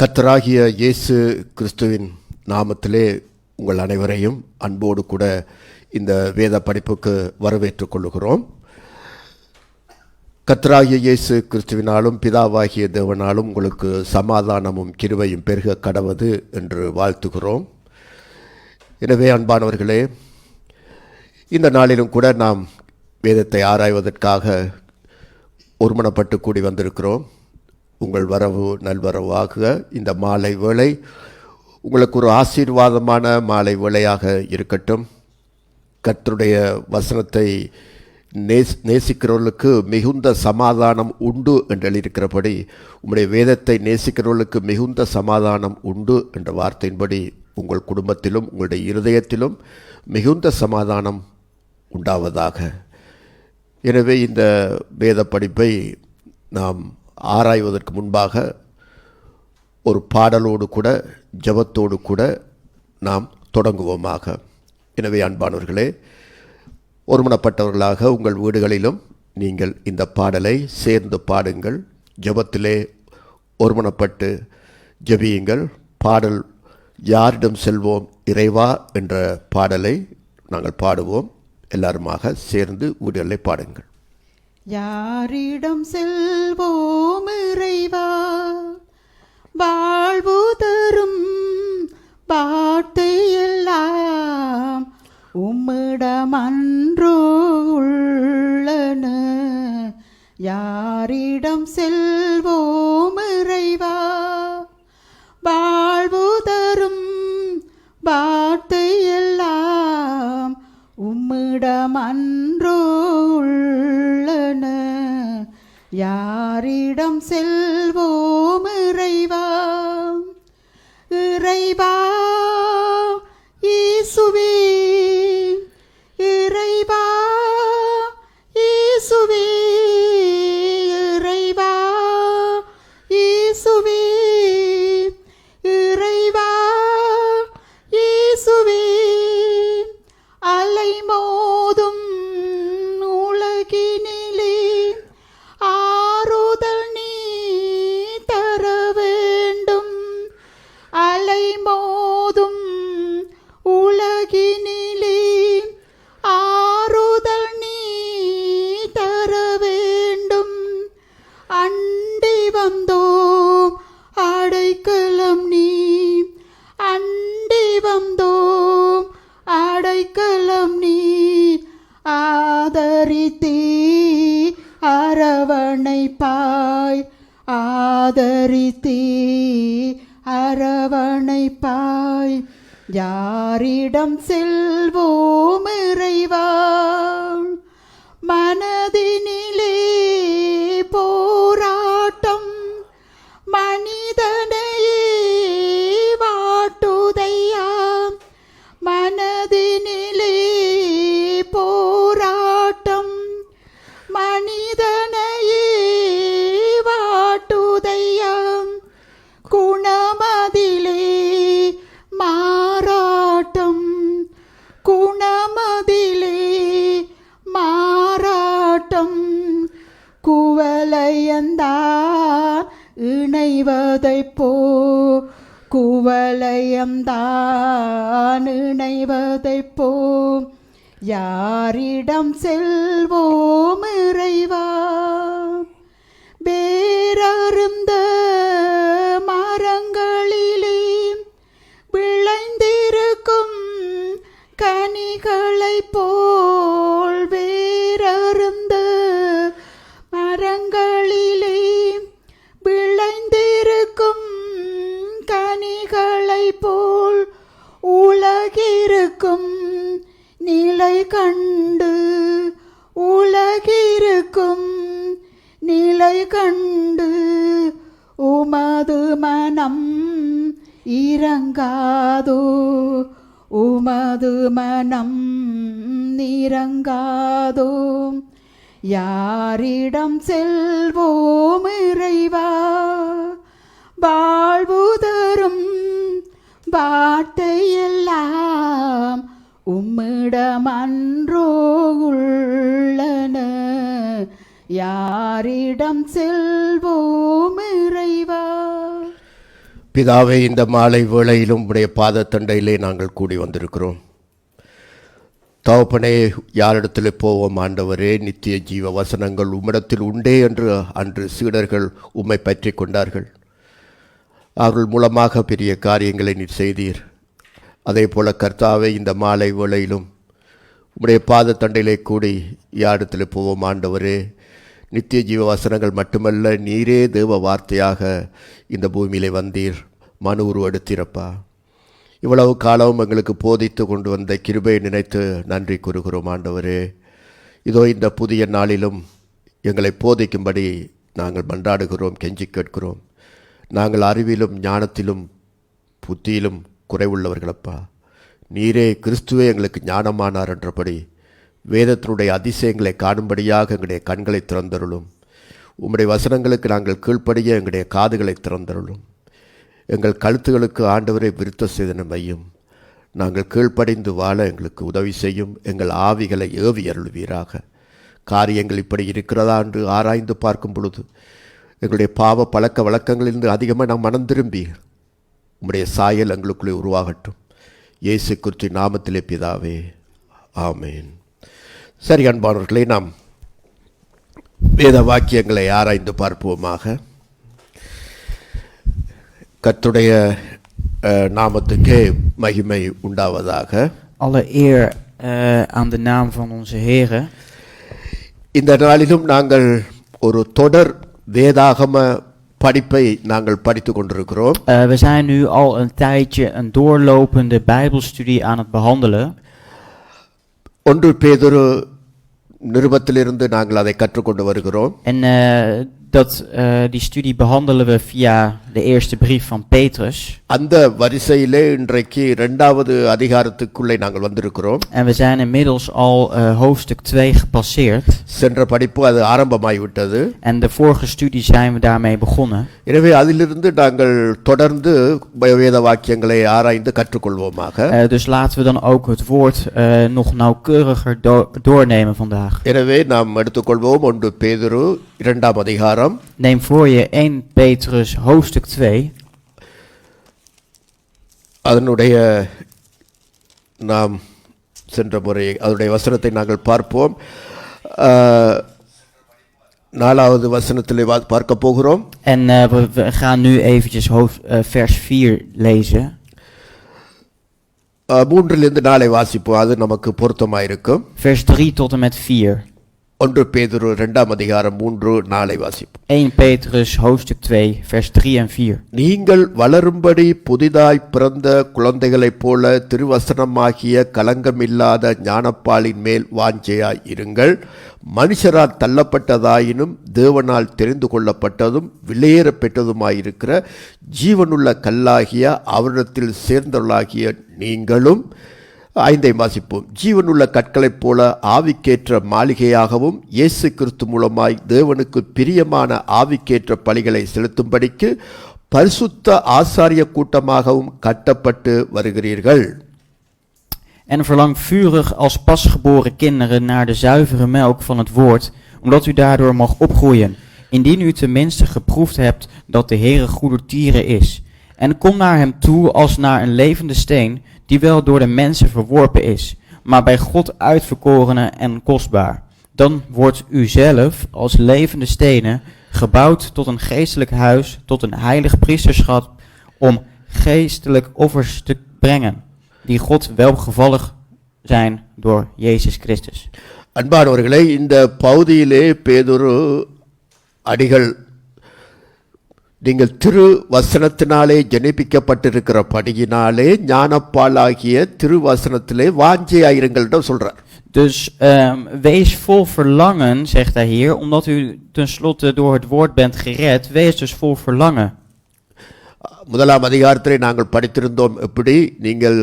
கர்த்தராகிய இயேசு கிறிஸ்துவின் நாமத்திலே உங்கள் அனைவரையும் அன்போடு கூட இந்த வேத படிப்புக்கு வரவேற்றுக் கொள்கிறோம். கர்த்தராகிய இயேசு கிறிஸ்துவினாலும் பிதாவாகிய தேவனாலும் உங்களுக்கு சமாதானமும் கிருபையும் பெருக கடவது என்று வாழ்த்துகிறோம். எனவே அன்பானவர்களே, இந்த நாளிலும் கூட நாம் வேதத்தை ஆராய்வதற்காக ஒருமனப்பட்டு கூடி வந்திருக்கிறோம். உங்கள் வரவு நல்வரவாக இந்த மாலை வேளை உங்களுக்கு ஒரு ஆசீர்வாதமான மாலை வேளையாக இருக்கட்டும். கர்த்தருடைய வசனத்தை நேசிக்கிறவர்களுக்கு மிகுந்த சமாதானம் உண்டு என்று எழுதியிருக்கிறபடி, உங்களுடைய வேதத்தை நேசிக்கிறவர்களுக்கு மிகுந்த சமாதானம் உண்டு என்ற வார்த்தையின்படி உங்கள் குடும்பத்திலும் உங்களுடைய இருதயத்திலும் மிகுந்த சமாதானம் உண்டாவதாக. எனவே இந்த வேத படிப்பை நாம் ஆராய்வதற்கு முன்பாக ஒரு பாடலோடு கூட ஜெபத்தோடு கூட நாம் தொடங்குவோமாக. எனவே அன்பானவர்களே, ஒருமனப்பட்டவர்களாக உங்கள் வீடுகளிலும் நீங்கள் இந்த பாடலை சேர்ந்து பாடுங்கள். ஜெபத்திலே ஒருமனப்பட்டு ஜெபியுங்கள். பாடல் யாரிடம் செல்வோம் இறைவா என்ற பாடலை நாங்கள் பாடுவோம். எல்லாருமாக சேர்ந்து வீடுகளை பாடுங்கள். யாரிடம் செல்வோம் இறைவா, வாழ்வு தரும் பாட்டு எல்லாம் உம்மிடம் அன்றோ உள்ளன. யாரிடம் செல்வோம் இறைவா, வாழ்வு தரும் பாட்டு எல்லாம் உம்மிடம் அன்றோ உள்ளன. யாரிடம் செல்வோம் இறைவா, இறைவா இயேசுவே, இறைவா இயேசுவே, இறைவா இயேசுவே, இறைவா இயேசுவே. அலை மோதும் உலகினிலே ஆறுதல் நீ தர வேண்டும். அலை மோதும் உலகினிலே ஆறுதல் நீ தர வேண்டும். அண்டி வந்தோம் அடைக்கலம் நீ, அண்டி வந்தோம் அடைக்கலம் நீ. ஆதரித்தே அரவணைப்பாய், ஆதரித்தே அரவணைப்பாய். யாரிடம் செல்வோம் இறைவா, மனதினிலே போராட்டம் மனிதனையே வாட்டுதையா. மனதினிலே போராட்டம் மனிதனையே வாட்டுதையா. குணமதிலே மாறாட்டம், குணமதிலே மாறாட்டம். குவலயந்தான் இணைவதைப் போ, குவலயம்தான் இணைவதைப் போ. யாரிடம் செல்வோம் இறைவா, வேரருந்த மரங்களிலே விளைந்திருக்கும் கனிகளைப் போல். வேரருந்த மரங்களிலே விளைந்திருக்கும் கனிகளைப் போல் உலகிருக்கும் நிலை கண்டு, உலகிருக்கும் நிலை கண்டு உமது மனம் இரங்காதோ, உமது மனம் இரங்காதோ. யாரிடம் செல்வோம் இறைவா, வாழ்வு தரும் வார்த்தை எல்லாம் உம்மிடம் அன்றோ உள்ளன. யாரிடம் செல்வோம் இறைவா. பிதாவே, இந்த மாலை வேளையிலும் உடைய பாதத்தண்டையிலே நாங்கள் கூடி வந்திருக்கிறோம். தகப்பனே, யாரிடத்தில் போவோம் ஆண்டவரே? நித்திய ஜீவ வசனங்கள் உம்மிடத்தில் உண்டே என்று அன்று சீடர்கள் உம்மை பற்றி கொண்டார்கள். அவர்கள் மூலமாக பெரிய காரியங்களை நீர் செய்தீர். அதே போல கர்த்தாவே, இந்த மாலை வேளையிலும் உம்முடைய பாதத்தண்டையிலே கூடி யாரிடத்தில் போவோம் ஆண்டவரே? நித்திய ஜீவ வசனங்கள் மட்டுமல்ல, நீரே தேவ வார்த்தையாக இந்த பூமியிலே வந்தீர், மனு உருவெடுத்தீரப்பா. இவ்வளவு காலம் எங்களுக்கு போதித்து கொண்டு வந்த கிருபையை நினைத்து நன்றி கூறுகிறோம் ஆண்டவரே. இதோ இந்த புதிய நாளிலும் எங்களை போதிக்கும்படி நாங்கள் மன்றாடுகிறோம், கெஞ்சி கேட்கிறோம். நாங்கள் அறிவிலும் ஞானத்திலும் புத்தியிலும் குறைவுள்ளவர்களப்பா. நீரே கிறிஸ்துவே எங்களுக்கு ஞானமானார் என்றபடி வேதத்தினுடைய அதிசயங்களை காணும்படியாக எங்களுடைய கண்களை திறந்தருளும். உம்முடைய வசனங்களுக்கு நாங்கள் கீழ்ப்படிய எங்களுடைய காதுகளை திறந்தருளும். எங்கள் கழுத்துகளுக்கு ஆண்டவரை விருத்த சேதனம் வையும். நாங்கள் கீழ்ப்படிந்து வாழ எங்களுக்கு உதவி செய்யும். எங்கள் ஆவிகளை ஏவி அருள்வீராக. காரியங்கள் இப்படி இருக்கிறதா என்று ஆராய்ந்து பார்க்கும் பொழுது எங்களுடைய பாவ பழக்க வழக்கங்களிலிருந்து அதிகமாக நாம் மனம் திரும்பி உம்முடைய சாயல் எங்களுக்குள்ளே உருவாகட்டும். இயேசு கிறிஸ்துவின் நாமத்திலே பிதாவே, ஆமேன். சரி அன்பானவர்களே, நாம் வேத வாக்கியங்களை ஆராய்ந்து பார்ப்போமாக. கர்த்தருடைய நாமத்துக்கே மகிமை உண்டாவதாக. Alle eer aan de naam van onze Heere. இந்த நாளிலும் நாங்கள் ஒரு தொடர் வேதாகம படிப்பை நாங்கள் படித்து கொண்டிருக்கிறோம். We zijn nu al een tijdje een doorlopende Bijbelstudie aan het behandelen. 1 பேதுரு நிருபத்திலிருந்து நாங்கள் அதை கற்றுக்கொண்டு வருகிறோம். En die studie behandelen we via de eerste brief van Petrus. அந்த வரிசையிலே இன்றைக்கு 2வது அதிகாரத்துக்குள்ளே நாங்கள் வந்திருக்கிறோம். En we zijn inmiddels al hoofdstuk 2 gepasseerd. சென்ற படிப்பு அது ஆரம்பமாகிவிட்டது. En de vorige studie zijn we daarmee begonnen. எனவே அதிலிருந்து நாங்கள் தொடர்ந்து வேத வாக்கியங்களை ஆராய்ந்து கற்றுக்கொள்வோமாக. Dus laten we dan ook het woord nog nauwkeuriger doornemen vandaag. எனவே நாம் எடுத்துக்கொள்வோம் 1 பேதுரு 2ஆம் அதிகாரம். Neem voor je 1 Petrus hoofdstuk 2. அதனுடைய நாம் சென்ற முறை அதனுடைய வசனத்தை நாங்கள் பார்ப்போம். 4வது வசனத்திலே பார்க்க போகிறோம். En we gaan nu eventjes vers 4 lezen. 3லிருந்து 4 வாசிப்போம், அது நமக்கு பொருத்தமாயிருக்கும். Vers 3 tot en met 4. 1 பேதுரு 2ஆம் அதிகாரம் 3-4 வாசிப்போம். 1 Petrus hoofdstuk 2 vers 3 en 4. நீங்கள் வளரும்படி புதிதாய் பிறந்த குழந்தைகளைப் போல திருவசனமாகிய கலங்கமில்லாத ஞானப்பாலின் மேல் வாஞ்சையாய் இருங்கள். மனுஷரால் தள்ளப்பட்டதாயினும் தேவனால் தெரிந்து கொள்ளப்பட்டதும் விலையேற பெற்றதுமாயிருக்கிற ஜீவனுள்ள கல்லாகிய அவரிடத்தில் சேர்ந்தவர்களாகிய நீங்களும் 5 வாசிப்போம். ஜீவனுள்ள கற்களைப் போல ஆவிக்கேற்ற மாளிகையாகவும் இயேசு கிறிஸ்து மூலமாய் தேவனுக்கு பிரியமான ஆவிக்கேற்ற பலிகளை செலுத்தும்படிக்கு பரிசுத்த ஆசாரிய கூட்டமாகவும் கட்டப்பட்டு வருகிறீர்கள். En verlang vurig als pasgeboren kinderen naar de zuivere melk van het woord, omdat u daardoor mag opgroeien, indien u tenminste geproefd hebt dat de Heere goedertieren is. En kom naar hem toe als naar een levende steen, die wel door de mensen verworpen is, maar bij God uitverkorene en kostbaar. Dan wordt u zelf als levende stenen gebouwd tot een geestelijk huis, tot een heilig priesterschap, om geestelijk offers te brengen, die God welgevallig zijn door Jezus Christus. அன்பானவர்களே, இந்த பகுதியிலே பேதுரு அடிகள் நீங்கள் திரு வசனத்தினாலே ஜனிப்பிக்கப்பட்டிருக்கிற படியினாலே ஞானப்பாலாகிய திருவசனத்திலே வாஞ்சையாயிருங்கள் என்று சொல்றார். Dus wees vol verlangen, zegt hij hier, omdat u tenslotte door het woord bent gered. Wees dus vol verlangen. 1ஆம் அதிகாரத்திலே நாங்கள் படித்திருந்தோம் எப்படி நீங்கள்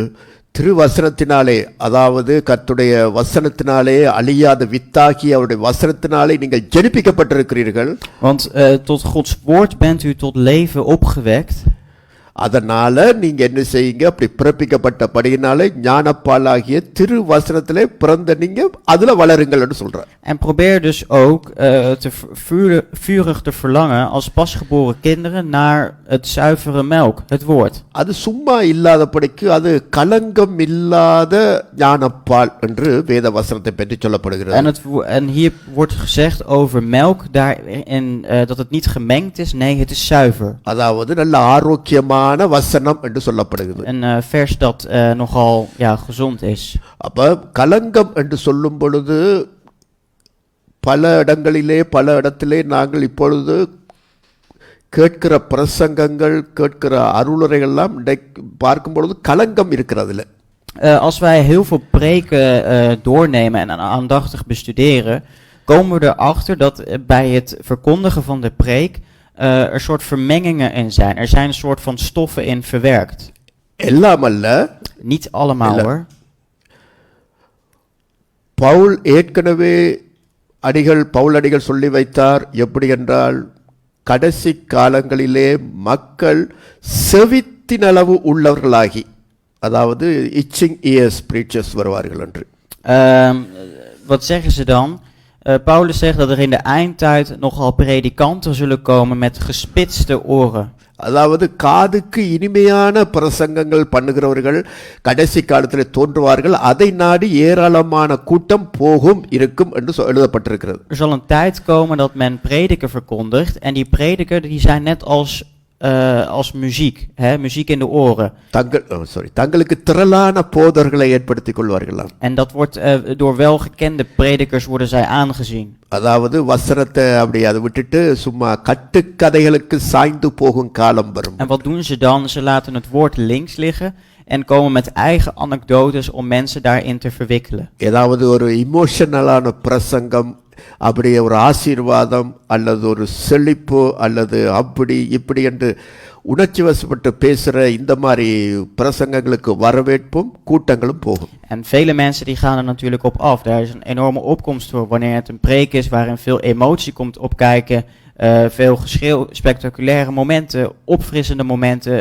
திருவசனத்தினாலே, அதாவது கர்த்தருடைய வசனத்தினாலே அழியாத வித்தாகி அவருடைய வசனத்தினாலே நீங்கள் ஜனிப்பிக்கப்பட்டிருக்கிறீர்கள். Want tot Gods woord bent u tot leven opgewekt. அதனால நீங்க என்ன செய்யுங்க, அப்படி பிறப்பிக்கப்பட்டபடியினாலே ஞானப்பாலாகிய திருவசனத்திலே பிறந்த நீங்க அதுல வளருங்கள் என்று சொல்றார். En probeer dus ook vurig te verlangen als pasgeboren kinderen naar het zuivere melk, het woord. அது சும்மா இல்லாதபடிக்கு அது கலங்கம் இல்லாத ஞானப்பால் என்று வேத வசனத்தை பற்றி சொல்லப்படுகிறது. En hier wordt gezegd over melk daarin dat het niet gemengd is, nee, het is zuiver. அதாவது நல்ல ஆரோக்கியமான வசனம் என்று சொல்லப்படுகிறது. Een vers dat nogal gezond is. அப்ப கலங்கம் என்று சொல்லும் பொழுது பல இடத்திலே நாங்கள் இப்பொழுது கேட்கிற பிரசங்கங்கள், கேட்கிற அருளுரைகள்லாம் பார்க்கும் பொழுது கலங்கம் இருக்கிறதுல. Als wij heel veel preken doornemen en aandachtig bestuderen, komen we erachter dat bij het verkondigen van de preek er soort vermengingen in zijn. Er zijn een soort van stoffen in verwerkt. எல்லாம் அல்ல, Niet allemaal hoor. Pavul ஏற்கனவே பவுல் அடிகள் சொல்லி வைத்தார். எப்படி என்றால், கடைசி காலங்களிலே மக்கள் செவித்தினளவு உள்ளவர்களாகி, அதாவது itching ears preachers வருவார்கள் என்று. Wat zeggen ze dan? Paulus zegt dat er in de eindtijd nogal predikanten zullen komen met gespitste oren. அதாவது காதுக்கு இனிமையான பிரசங்கங்கள் பண்ணுகிறவர்கள் கடைசி காலத்தில் தோன்றுவார்கள். அதை நாடி ஏராளமான கூட்டம் இருக்கும் என்று எழுதப்பட்டிருக்கிறது. Er zal een tijd komen dat men prediker verkondigt en die prediker die zijn net als muziek, muziek in de oren. தங்களுக்கு திரளான போதர்களை ஏற்படுத்திக் கொள்வார்களாம். En dat wordt door welgekende predikers worden zij aangezien. அதாவது வசனத்தை அப்படி அதை விட்டுட்டு சும்மா கட்டுக்கதைகளுக்கு சாய்ந்து போகும் காலம் வரும். En wat doen ze dan? Ze laten het woord links liggen en komen met eigen anekdotes om mensen daarin te verwikkelen. ஏதாவது ஒரு இமோஷனலான பிரசங்கம், அப்படி ஒரு ஆசீர்வாதம் அல்லது ஒரு செழிப்பு அல்லது அப்படி இப்படி என்று உணர்ச்சி வசப்பட்டு பேசுற இந்த மாதிரி பிரசங்கங்களுக்கு வரவேற்பும் கூட்டங்களும் போகும். En vele mensen die gaan er natuurlijk op af. Daar is een enorme opkomst voor wanneer het een preek is waarin veel emotie komt opkijken, veel geschreeuw, spectaculaire momenten, opfrissende momenten.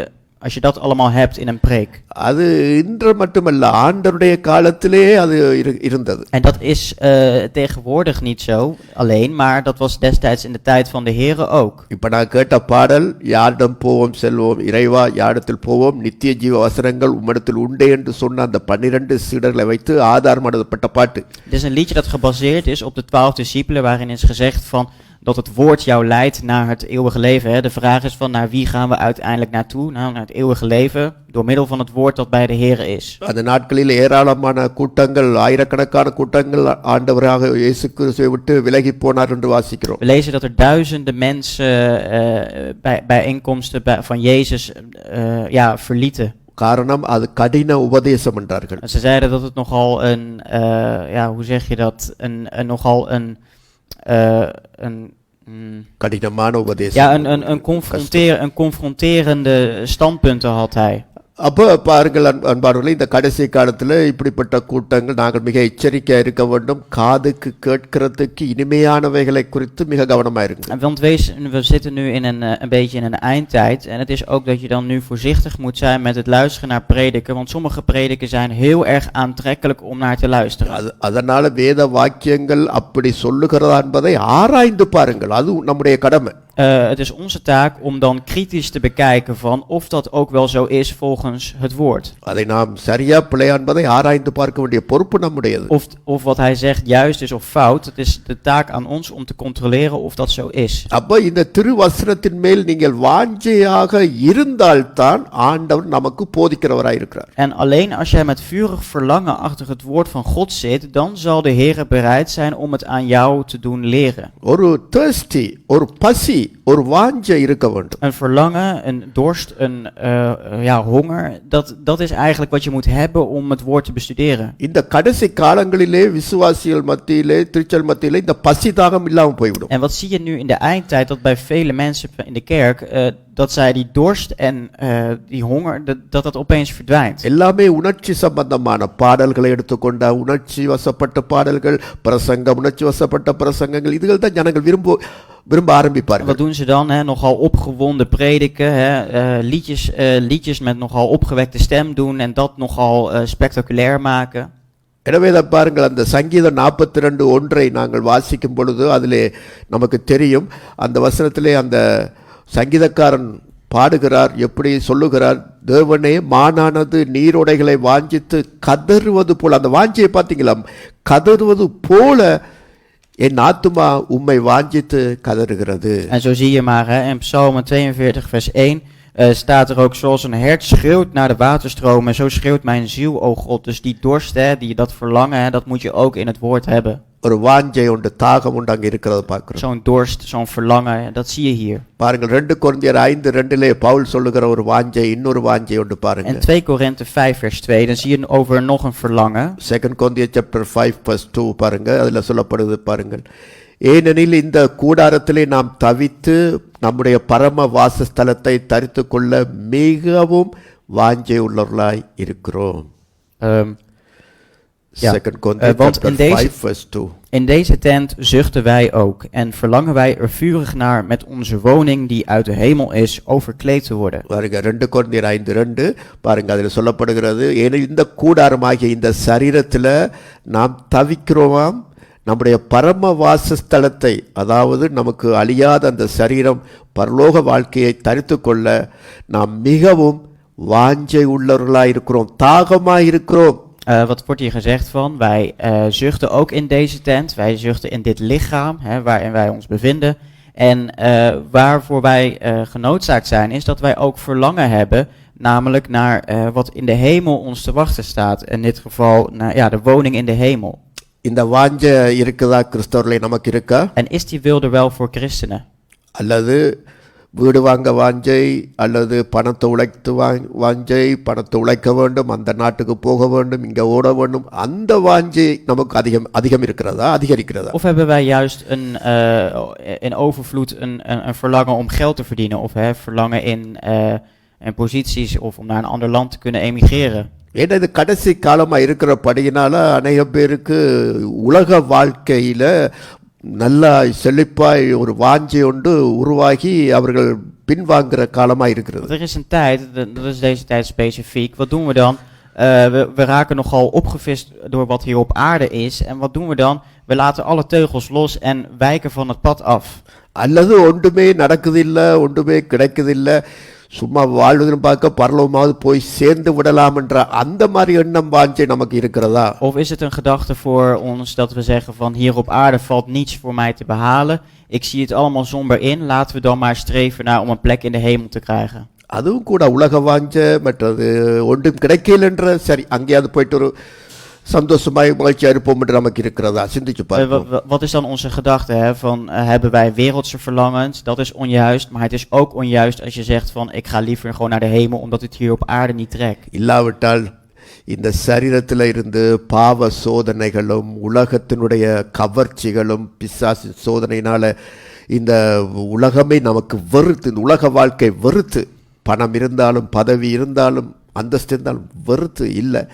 Als je dat allemaal hebt in een preek. அது இன்று மட்டுமல்ல, ஆண்டவருடைய காலத்திலே அது இருந்தது. En dat is tegenwoordig niet zo alleen, maar dat was destijds in de tijd van de Here ook. இப்ப நான் கேட்ட பாடல், யாரிடம் போவோம் செல்வோம், இறைவா யாரிடத்தில் போவோம், நித்திய ஜீவ வசனங்கள் உம்மிடத்தில் உண்டே என்று சொன்ன அந்த 12 சீடர்களை வைத்து ஆதாரமானப்பட்ட பாட்டு. Dit is een liedje dat gebaseerd is op de 12 discipelen, waarin is gezegd van dat het woord jou leidt naar het eeuwige leven. Hè? De vraag is van naar wie gaan we uiteindelijk naartoe? Nou, naar het eeuwige leven door middel van het woord dat bij de Heer is. அந்த நாட்களில் ஏராளமான கூட்டங்கள், ஆயிரக்கணக்கான கூட்டங்கள் ஆண்டவராக இயேசு கிறிஸ்துவை விட்டு விலகி போனார் என்று வாசிக்கிறோம். We lezen dat er duizenden mensen bij bijeenkomsten van Jezus verlieten. காரணம் அது கடின உபதேசம் என்றார்கள். Ze zeiden dat het nogal een hoe zeg je dat? Nogal een கடினமான உபதேசம். Ja, een confronterende standpunten had hij. அப்போ பாருங்கள் அன்பானவர்களே, இந்த கடைசி காலத்தில் இப்படிப்பட்ட கூட்டங்கள் நாங்கள் மிக எச்சரிக்கையாக இருக்க வேண்டும். காதுக்கு கேட்கிறதுக்கு இனிமையானவைகளை குறித்து மிக கவனமாக இருங்க. Want we zitten nu in een beetje in een eindtijd. En het is ook dat je dan nu voorzichtig moet zijn met het luisteren naar prediken. Want sommige prediken zijn heel erg aantrekkelijk om naar te luisteren. அதனால வேத வாக்கியங்கள் அப்படி சொல்லுகிறதா என்பதை ஆராய்ந்து பாருங்கள். அது நம்முடைய கடமை. Het is onze taak om dan kritisch te bekijken van of dat ook wel zo is volgens het woord. அதை நாம் சரியா பிழையா என்பதை ஆராய்ந்து பார்க்க வேண்டிய பொறுப்பு நம்முடையது. Of wat hij zegt juist is of fout. Het is de taak aan ons om te controleren of dat zo is. அப்ப இந்த திருவசனத்தின் மேல் நீங்கள் வாஞ்சையாக இருந்தால்தான் ஆண்டவர் நமக்கு போதிக்கிறவராய் இருக்கிறார். En alleen als jij met vurig verlangen achter het woord van God zit, dan zal de Heer bereid zijn om het aan jou te doen leren. ஒரு thirsty, ஒரு பசி, ஒரு வாஞ்சை இருக்க வேண்டும். Een verlangen, een dorst, een honger, dat is eigenlijk wat je moet hebben om het woord te bestuderen. இந்த கடைசி காலங்களிலே விசுவாசிகள் மத்தியிலே, திருச்சல் மத்தியிலே இந்த பசி தாகம் இல்லாம போய்விடும். En wat zie je nu in de eindtijd, dat bij vele mensen in de kerk, dat zij die dorst en die honger, dat opeens verdwijnt. எல்லாமே உணர்ச்சி சம்பந்தமான பாடல்களை எடுத்துக்கொண்ட உணர்ச்சி வசப்பட்ட பாடல்கள், பிரசங்கம், உணர்ச்சி வசப்பட்ட பிரசங்கங்கள், இதுகள் தான் ஜனங்கள் விரும்ப ஆரம்பிப்பார்கள். Wat doen ze dan? Hè, nogal opgewonden prediken, hè, liedjes met nogal opgewekte stem doen en dat nogal spectaculair maken. எனவே தான் பாருங்கள், அந்த சங்கீதம் 42:1 நாங்கள் வாசிக்கும் பொழுது அதிலே நமக்கு தெரியும், அந்த வசனத்திலே அந்த சங்கீதக்காரன் பாடுகிறார், எப்படி சொல்லுகிறார், தேவனே மானானது நீரோடைகளை வாஞ்சித்து கதறுவது போல, அந்த வாஞ்சியை பார்த்தீங்களா, கதறுவது போல என் ஆத்துமா உம்மை வாஞ்சித்து கதறுகிறது. En zo zie je maar, hè, in Psalm 42 vers 1 staat er ook, zoals een hert schreeuwt naar de waterstromen, zo schreeuwt mijn ziel, o God. Dus die dorst, hè, dat verlangen, hè, dat moet je ook in het woord hebben. ஒரு வாஞ்சை உண்டு, தாகம் உண்டு அங்கே இருக்கிறத பார்க்கிறோம். Zo'n dorst, zo'n verlangen, dat zie je hier. பாருங்கள் 2 கொரிந்தியர் 5:2 பவுல் சொல்லுகிற ஒரு வாஞ்சை, இன்னொரு வாஞ்சை உண்டு பாருங்க. En 2 Korinthe 5 vers 2, dan zie je over nog een verlangen. 2 Corinthians chapter 5 verse 2 பாருங்க, அதில் சொல்லப்படுது பாருங்கள். ஏனெனில் இந்த கூடாரத்திலே நாம் தவித்து நம்முடைய பரம வாசஸ்தலத்தை தரித்து கொள்ள மிகவும் வாஞ்சை உள்ளவர்களாய் இருக்கிறோம். Ja, 2 Corinthians want chapter 5 verse 2. In deze tent zuchten wij ook en verlangen wij er vurig naar met onze woning die uit de hemel is overkleed te worden. பாருங்க 2 கொரிந்தியர் 5:2 பாருங்க, அதில் சொல்லப்படுகிறது, ஏனெனில் இந்த கூடாரமாகிய இந்த சரீரத்தில் நாம் தவிக்கிறோமாம், நம்முடைய பரம வாசஸ்தலத்தை, அதாவது நமக்கு அழியாத அந்த சரீரம் பரலோக வாழ்க்கையை தரித்து கொள்ள நாம் மிகவும் வாஞ்சை உள்ளவர்களாக இருக்கிறோம், தாகமாக இருக்கிறோம். Wat wordt hier gezegd van? Wij zuchten ook in deze tent, wij zuchten in dit lichaam, hè, waarin wij ons bevinden. En waarvoor wij genoodzaakt zijn, is dat wij ook verlangen hebben, namelijk naar wat in de hemel ons te wachten staat. In dit geval, naar de woning in de hemel. இந்த வாஞ்சை இருக்குதா கிறிஸ்தவர்களே, நமக்கு இருக்கா? En is die wil er wel voor christenen? அல்லது வீடு வாங்க வாஞ்சை, அல்லது பணத்தை உழைத்து வாஞ்சை, பணத்தை உழைக்க வேண்டும், அந்த நாட்டுக்கு போக வேண்டும், இங்கே ஓட வேண்டும், அந்த வாஞ்சை நமக்கு அதிகம் இருக்கிறதா, அதிகரிக்கிறதா? Of hebben wij juist in overvloed een verlangen om geld te verdienen, of verlangen in posities of om naar een ander land te kunnen emigreren? ஏன்னா இது கடைசி காலமாக இருக்கிறபடியினால அநேக பேருக்கு உலக வாழ்க்கையில் நல்லா செழிப்பாய் ஒரு வாஞ்சை ஒன்று உருவாகி அவர்கள் பின்வாங்குற காலமாக இருக்கிறது. Er is een tijd, dat is deze tijd specifiek, wat doen we dan? We raken nogal opgevist door wat hier op aarde is. En wat doen we dan? We laten alle teugels los en wijken van het pad af. அல்லது ஒன்றுமே நடக்குதில்லை, ஒன்றுமே கிடைக்குதில்லை, சும்மா வாழ்வதுன்னு பார்க்க பரலோகமாவது போய் சேர்ந்து விடலாம் என்ற அந்த மாதிரி எண்ணம் வாஞ்சை நமக்கு இருக்கிறதா? Of is het een gedachte voor ons dat we zeggen van hier op aarde valt niets voor mij te behalen. Ik zie het allemaal somber in. Laten we dan maar streven naar om een plek in de hemel te krijgen. அதுவும் கூட உலக வாஞ்சை, மற்றது ஒன்றும் கிடைக்கலன்ற, சரி அங்கேயாவது போயிட்டு ஒரு சந்தோஷமாய் மகிழ்ச்சியாக இருப்போம் என்று நமக்கு இருக்கிறதா? சிந்திச்சு பார்ப்போம். Wat is dan onze gedachte? Hè? Van, hebben wij wereldse verlangens? Dat is onjuist, maar het is ook onjuist als je zegt van ik ga liever gewoon naar de hemel omdat het hier op aarde niet trekt. இல்லாவிட்டால் இந்த சரீரத்தில் இருந்து பாவ சோதனைகளும் உலகத்தினுடைய கவர்ச்சிகளும் பிசாசின் சோதனையினால இந்த உலகமே நமக்கு வெறுத்து, இந்த உலக வாழ்க்கை வெறுத்து, பணம் இருந்தாலும் பதவி இருந்தாலும் அந்தஸ்து இருந்தாலும் வெறுத்து, இல்லை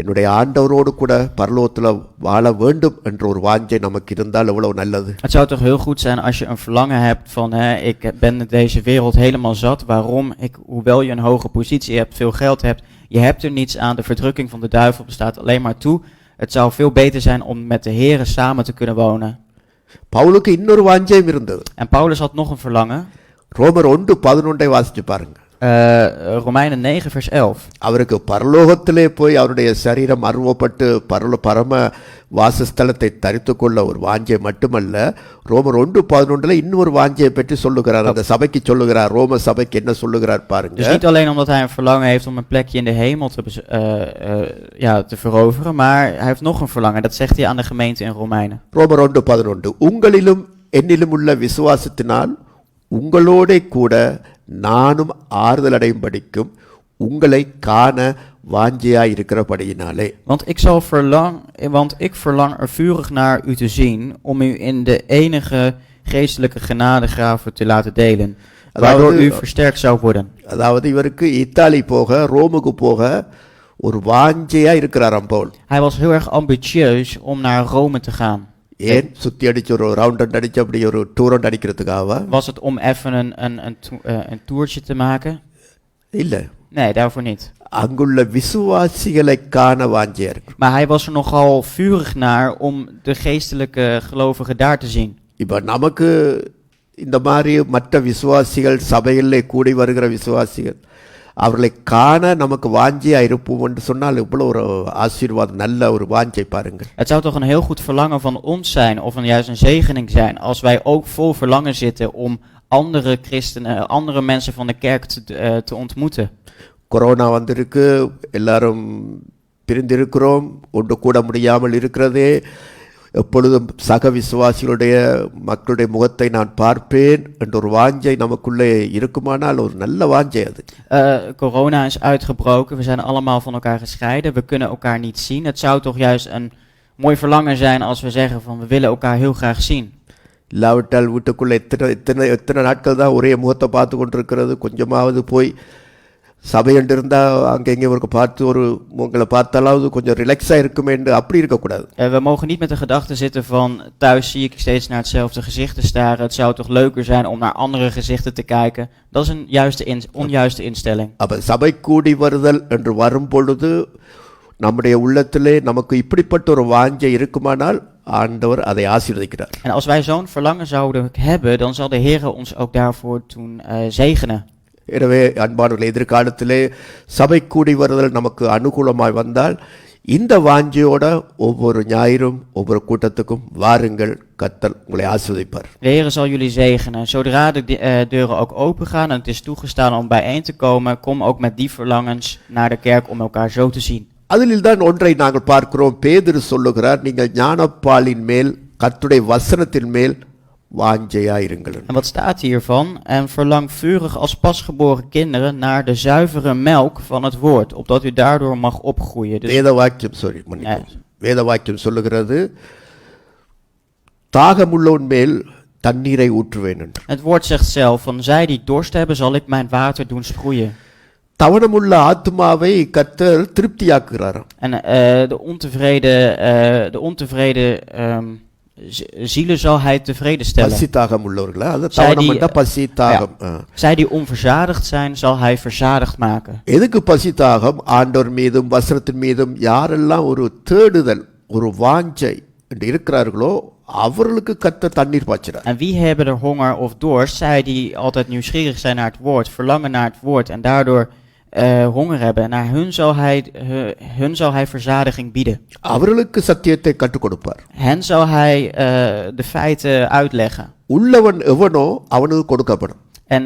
என்னுடைய ஆண்டவரோடு கூட பரலோகத்தில் வாழ வேண்டும் என்ற ஒரு வாஞ்சை நமக்கு இருந்தால் எவ்வளவு நல்லது. Het zou toch heel goed zijn als je een verlangen hebt van ik ben deze wereld helemaal zat. Waarom? Hoewel je een hoge positie hebt, veel geld hebt, je hebt er niets aan. De verdrukking van de duivel bestaat alleen maar toe. Het zou veel beter zijn om met de Here samen te kunnen wonen. பவுலுக்கு இன்னொரு வாஞ்சையும் இருந்தது. En Paulus had nog een verlangen. ரோமர் 1:11 வாசிச்சு பாருங்க. Romeinen 9 vers 11. அவருக்கு பரலோகத்திலே போய் அவருடைய சரீரம் அருவப்பட்டு பரம வாசஸ்தலத்தை தரித்து கொள்ள ஒரு வாஞ்சை மட்டுமல்ல, ரோமர் 1:11 இன்னொரு வாஞ்சையை பற்றி சொல்லுகிறார், அந்த சபைக்கு சொல்லுகிறார். ரோம சபைக்கு என்ன சொல்லுகிறார் பாருங்க. Dus niet alleen omdat hij een verlangen heeft om een plekje in de hemel te veroveren, maar hij heeft nog een verlangen. Dat zegt hij aan de gemeente in Romeinen. ரோமர் 1:11 உங்களிலும் என்னிலும் உள்ள விசுவாசத்தினால் உங்களோட கூட நானும் ஆறுதல் அடையும் படிக்கும் உங்களை காண வாஞ்சையாய் இருக்கிறபடியினாலே. Want ik verlang er vurig naar u te zien, om u in de enige geestelijke genadegraven te laten delen, waardoor u versterkt zou worden. அதாவது இவருக்கு இத்தாலி போக, ரோமுக்கு போக ஒரு வாஞ்சையா இருக்கிறாராம் Pavul. Hij was heel erg ambitieus om naar Rome te gaan. ஏன் சுத்தி அடிச்சு ஒரு round அடிச்சு அப்படி ஒரு டூர் ரவுண்ட் அடிக்கிறதுக்காகவா? Was het om even een toertje te maken? இல்ல, Nee, daarvoor niet. அங்குள்ள விசுவாசிகளை காண வாஞ்சியா இருக்கு. Maar hij was er nogal vurig naar om de geestelijke gelovigen daar te zien. இப்ப நமக்கு இந்த மாதிரி மற்ற விசுவாசிகள் சபையிலே கூடி வருகிற விசுவாசிகள் அவர்களை காண நமக்கு வாஞ்சியா இருப்போம் என்று சொன்னால் இவ்வளவு ஒரு ஆசீர்வாதம், நல்ல ஒரு வாஞ்சை பாருங்கள். Het zou toch een heel goed verlangen van ons zijn, of juist een zegening zijn, als wij ook vol verlangen zitten om andere christenen, andere mensen van de kerk te ontmoeten. Corona வந்திருக்கு, எல்லாரும் பிரிந்திருக்கிறோம், ஒன்று கூட முடியாமல் இருக்கிறதே. எப்பொழுதும் சக விசுவாசிகளுடைய மக்களுடைய முகத்தை நான் பார்ப்பேன் என்ற ஒரு வாஞ்சை நமக்குள்ளே இருக்குமானால் ஒரு நல்ல வாஞ்சை அது. Corona is uitgebroken, we zijn allemaal van elkaar gescheiden, we kunnen elkaar niet zien. Het zou toch juist een mooi verlangen zijn als we zeggen van we willen elkaar heel graag zien. இல்லாவிட்டால் வீட்டுக்குள்ளே எத்தனை நாட்கள் தான் ஒரே முகத்தை பார்த்து கொண்டிருக்கிறது. கொஞ்சமாவது போய் சபை என்று இருந்தால் அங்கே எங்கே ஒரு பார்த்து ஒரு உங்களை பார்த்தாலாவது கொஞ்சம் ரிலாக்ஸாக இருக்குமே என்று அப்படி இருக்கக்கூடாது. We mogen niet met de gedachte zitten van thuis zie ik steeds naar hetzelfde gezicht te staren. Het zou toch leuker zijn om naar andere gezichten te kijken. Dat is een onjuiste instelling. அப்போ சபை கூடி வருதல் என்று வரும் பொழுது நம்முடைய உள்ளத்திலே நமக்கு இப்படிப்பட்ட ஒரு வாஞ்சை இருக்குமானால் ஆண்டவர் அதை ஆசீர்வதிக்கிறார். En als wij zo'n verlangen zouden hebben, dan zal de Heer ons ook daarvoor toen zegenen. எனவே அன்பானவர்களே, எதிர்காலத்திலே சபை கூடி வருதல் நமக்கு அனுகூலமாய் வந்தால் இந்த வாஞ்சையோட ஒவ்வொரு ஞாயிறும் ஒவ்வொரு கூட்டத்துக்கும் வாருங்கள், கர்த்தர் உங்களை ஆசீர்வதிப்பார். De Heer zal jullie zegenen. Zodra de deuren ook open gaan en het is toegestaan om bijeen te komen, kom ook met die verlangens naar de kerk om elkaar zo te zien. அதில்தான் ஒன்றை நாங்கள் பார்க்கிறோம். பேதுரு சொல்லுகிறார், நீங்கள் ஞானப்பாலின் மேல் கர்த்தருடைய வசனத்தின் மேல் வாஞ்சையாயிருங்கள். En wat staat hiervan? En verlang vurig als pasgeboren kinderen naar de zuivere melk van het woord, opdat u daardoor mag opgroeien. Dus வேத வாக்கியம் வேத வாக்கியம் சொல்லுகிறது, தாகமுள்ளவன் மேல் தண்ணீரை ஊற்றுவேன் என்று. het woord zegt zelf van zij die dorst hebben zal ik mijn water doen sproeien. தவணமுள்ள ஆத்மாவை கர்த்தர் திருப்தியாக்குகிறாராம். En de ontevreden zielen zal hij tevreden stellen. பசி தாகம் உள்ளவர்களா, அது தவணம் என்றா பசி தாகம். Zij die onverzadigd zijn, zal hij verzadigd maken. எதுக்கு பசி தாகம்? ஆண்டவர் மீதும் வசனத்தின் மீதும் யாரெல்லாம் ஒரு தேடுதல், ஒரு வாஞ்சை என்று இருக்கிறார்களோ அவர்களுக்கு கர்த்தர் தண்ணீர் பாய்ச்சிறார். En wie hebben er honger of dorst? Zij die altijd nieuwsgierig zijn naar het woord, verlangen naar het woord en daardoor honger hebben. En naar hun zal hij verzadiging bieden. அவர்களுக்கு சத்தியத்தை கற்றுக் கொடுப்பார். Hen zal hij de feiten uitleggen. உள்ளவன் எவனோ அவனுக்கு கொடுக்கப்படும். En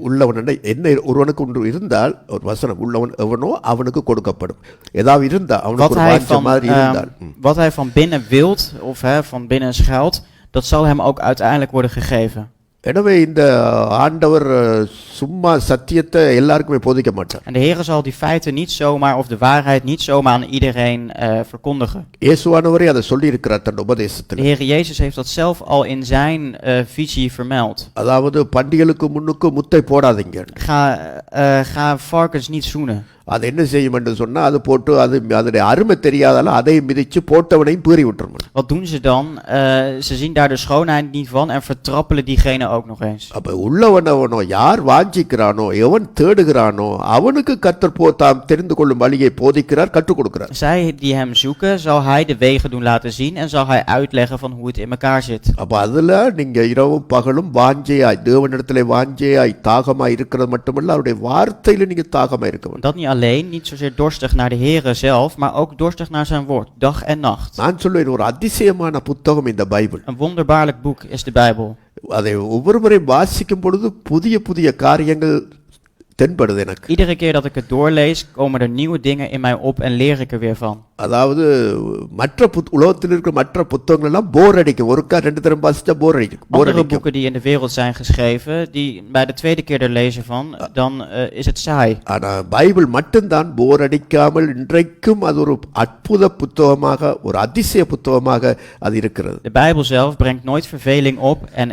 உள்ளவன் என்ன ஒருவனுக்கு ஒன்று இருந்தால் ஒரு வசனம், உள்ளவன் எவனோ அவனுக்கு கொடுக்கப்படும். ஏதாவது இருந்தா அவனுக்கு ஒரு வாஞ்சை மாதிரி இருந்தால், wat hij van binnen wilt of van binnen schuilt, dat zal hem ook uiteindelijk worden gegeven. எனவே இந்த ஆண்டவர் சும்மா சத்தியத்தை எல்லாருக்குமே போதிக்க மாட்டார். En de Heer zal die feiten niet zomaar of de waarheid niet zomaar aan iedereen verkondigen. இயேசுவானவரே அதை சொல்லி இருக்கிறார் தன் உபதேசத்தில். De Heer Jezus heeft dat zelf al in zijn visie vermeld. அதாவது பண்டிகைகளுக்கு முன்னுக்கு முத்தை போடாதீங்க. Ga varkens niet zoenen. அது என்ன செய்யும் என்று சொன்னா, அது போட்டு அது அதனுடைய அருமை தெரியாதால அதை மிதிச்சு போட்டவனையும் பீறி விட்டுரும். Wat doen ze dan? Ze zien daar de schoonheid niet van en vertrappelen diegene ook nog eens. அப்ப உள்ளவனவனோ, யார் வாஞ்சிக்கிறானோ, எவன் தேடுகிறானோ அவனுக்கு கர்த்தர் தாம் தெரிந்து கொள்ளும் வழியை போதிக்கிறார், கற்றுக் கொடுக்கிறார். Zij die hem zoeken, zal hij de wegen doen laten zien en zal hij uitleggen van hoe het in elkaar zit. அப்ப அதுல நீங்க இரவும் பகலும் வாஞ்சையாய் தேவனிடத்திலே வாஞ்சையாய் தாகமாய் இருக்கிறது மட்டுமல்ல, அவருடைய வார்த்தையில நீங்க தாகமாய் இருக்க வேண்டும். Dat niet alleen, niet zozeer dorstig naar de Heere zelf, maar ook dorstig naar zijn woord, dag en nacht. நான் சொல்வேன், ஒரு அதிசயமான புத்தகம் இந்த Bible. Een wonderbaarlijk boek is de Bijbel. அதை ஒவ்வொரு முறையும் வாசிக்கும் பொழுது புதிய புதிய காரியங்கள் தென்படுது எனக்கு. Iedere keer dat ik het doorlees, komen er nieuwe dingen in mij op en leer ik er weer van. அதாவது மற்ற உலகத்தில் இருக்கிற மற்ற புத்தகங்கள் எல்லாம் போர் அடிக்கும். ஒருக்கா ரெண்டு தரம் வாசிச்சா போர் அடிக்கும். Andere boeken die in de wereld zijn geschreven, die bij de tweede keer er lezen van, dan is het saai. ஆனா பைபிள் மட்டும்தான் போர் அடிக்காமல் இன்றைக்கும் அது ஒரு அற்புத புத்தகமாக, ஒரு அதிசய புத்தகமாக அது இருக்கிறது. De Bijbel zelf brengt nooit verveling op en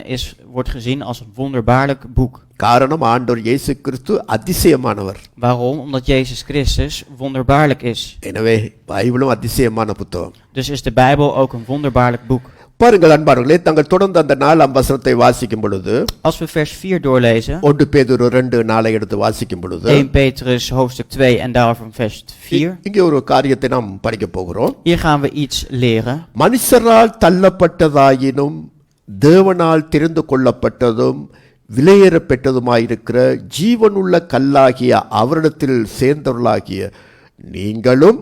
wordt gezien als een wonderbaarlijk boek. காரணம் ஆண்டவர் இயேசு கிறிஸ்து அதிசயமானவர். Waarom? Omdat Jezus Christus wonderbaarlijk is. எனவே பைபிளும் அதிசயமான புத்தகம். Dus is de Bijbel ook een wonderbaarlijk boek. பாருங்கள் அன்பார்களே, தாங்கள் தொடர்ந்து அந்த 4ஆம் வசனத்தை வாசிக்கும் பொழுது, Als we vers 4 doorlezen, 1 பேதுரு 2:4 எடுத்து வாசிக்கும் பொழுது 1 Petrus hoofdstuk 2 en daarvan vers 4. இங்கே ஒரு காரியத்தை நாம் படிக்க போகிறோம். Hier gaan we iets leren. மனுஷரால் தள்ளப்பட்டதாயினும் தேவனால் தெரிந்து கொள்ளப்பட்டதும் விலையேற பெற்றதுமாயிருக்கிற ஜீவனுள்ள கல்லாகிய அவரிடத்தில் சேர்ந்தவர்களாகிய நீங்களும்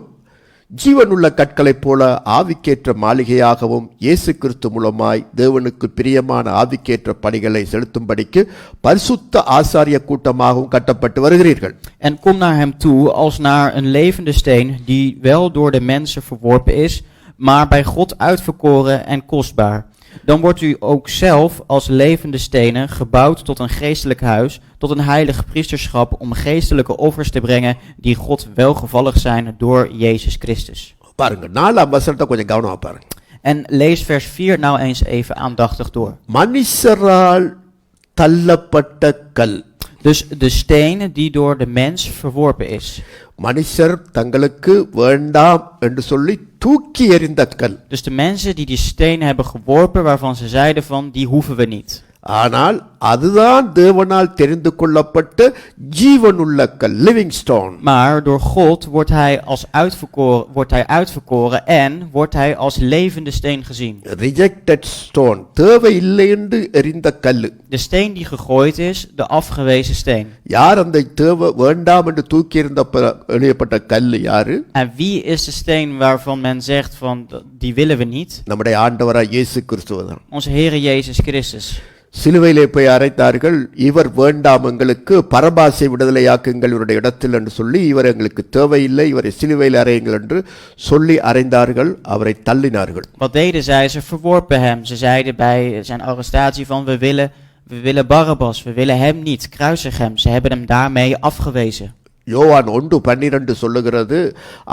ஜீவனுள்ள கற்களைப் போல ஆவிக்கேற்ற மாளிகையாகவும் இயேசு கிறிஸ்து மூலமாய் தேவனுக்கு பிரியமான ஆவிக்கேற்ற பணிகளை செலுத்தும்படிக்கு பரிசுத்த ஆசாரிய கூட்டமாகவும் கட்டப்பட்டு வருகிறீர்கள். En kom naar hem toe als naar een levende steen die wel door de mensen verworpen is, maar bij God uitverkoren en kostbaar. Dan wordt u ook zelf als levende stenen gebouwd tot een geestelijk huis, tot een heilig priesterschap om geestelijke offers te brengen die God welgevallig zijn door Jezus Christus. பாருங்க, 4ஆம் வசனத்தை கொஞ்சம் கவனமா பாருங்க. En lees vers 4 nou eens even aandachtig door. மனுஷரால் தள்ளப்பட்ட கல். Dus de steen die door de mens verworpen is. மனுஷர் தங்களுக்கு வேண்டாம் என்று சொல்லி தூக்கி எறிந்த கல். Dus de mensen die die steen hebben geworpen waarvan ze zeiden van die hoeven we niet. ஆனால் அதுதான் தேவனால் தெரிந்து கொள்ளப்பட்ட ஜீவனுள்ள கல், living stone. Maar door God wordt hij uitverkoren en wordt hij als levende steen gezien. Rejected stone, தேவை இல்லை என்று எறிந்த கல். De steen die gegooid is, de afgewezen steen. யார் அந்த தேவை வேண்டாம் என்று தூக்கி எறியப்பட்ட கல் யாரு? En wie is de steen waarvan men zegt van die willen we niet? நம்முடைய ஆண்டவராய் இயேசு கிறிஸ்துதான். Onze Heere Jezus Christus. சிலுவையிலே போய் அறைந்தார்கள், இவர் வேண்டாம், எங்களுக்கு பரபாசை விடுதலையாக்குங்கள் இவருடைய இடத்தில் என்று சொல்லி, இவர் எங்களுக்கு தேவையில்லை, இவரை சிலுவையில் அறையுங்கள் என்று சொல்லி அறைந்தார்கள், அவரை தள்ளினார்கள். Wat deden zij? Ze verworpen hem. Ze zeiden bij zijn arrestatie van we willen Barabbas, we willen hem niet, kruisig hem. Ze hebben hem daarmee afgewezen. யோவான் 1:12 சொல்லுகிறது,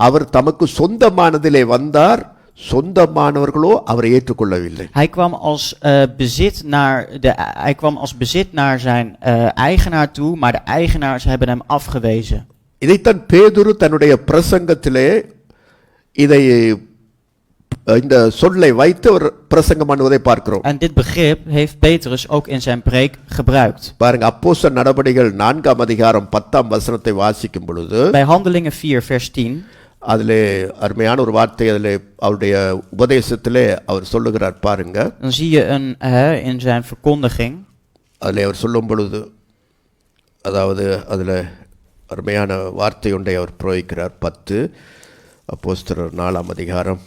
அவர் தமக்கு சொந்தமானதிலே வந்தார், சொந்தமானவர்களோ அவரை ஏற்றுக்கொள்ளவில்லை. Hij kwam als bezit naar zijn eigenaar toe, maar de eigenaars hebben hem afgewezen. இதைத்தான் பேதுரு தன்னுடைய பிரசங்கத்திலே இந்த சொல்லை வைத்து ஒரு பிரசங்கம் பண்ணுவதை பார்க்கிறோம். En dit begrip heeft Petrus ook in zijn preek gebruikt. பாருங்க, அப்போஸ்தலர் நடபடிகள் 4ஆம் அதிகாரம் 10ஆம் வசனத்தை வாசிக்கும் பொழுது Bij Handelingen 4 vers 10 அதிலே அருமையான ஒரு வார்த்தை அதிலே அவருடைய உபதேசத்திலே அவர் சொல்லுகிறார் பாருங்க. dan zie je in zijn verkondiging. அதிலே அவர் சொல்லும் பொழுது, அதாவது அதில் அருமையான வார்த்தை ஒன்றை அவர் பிரயோகிக்கிறார். 10 அப்போஸ்தலர் 4ஆம் அதிகாரம்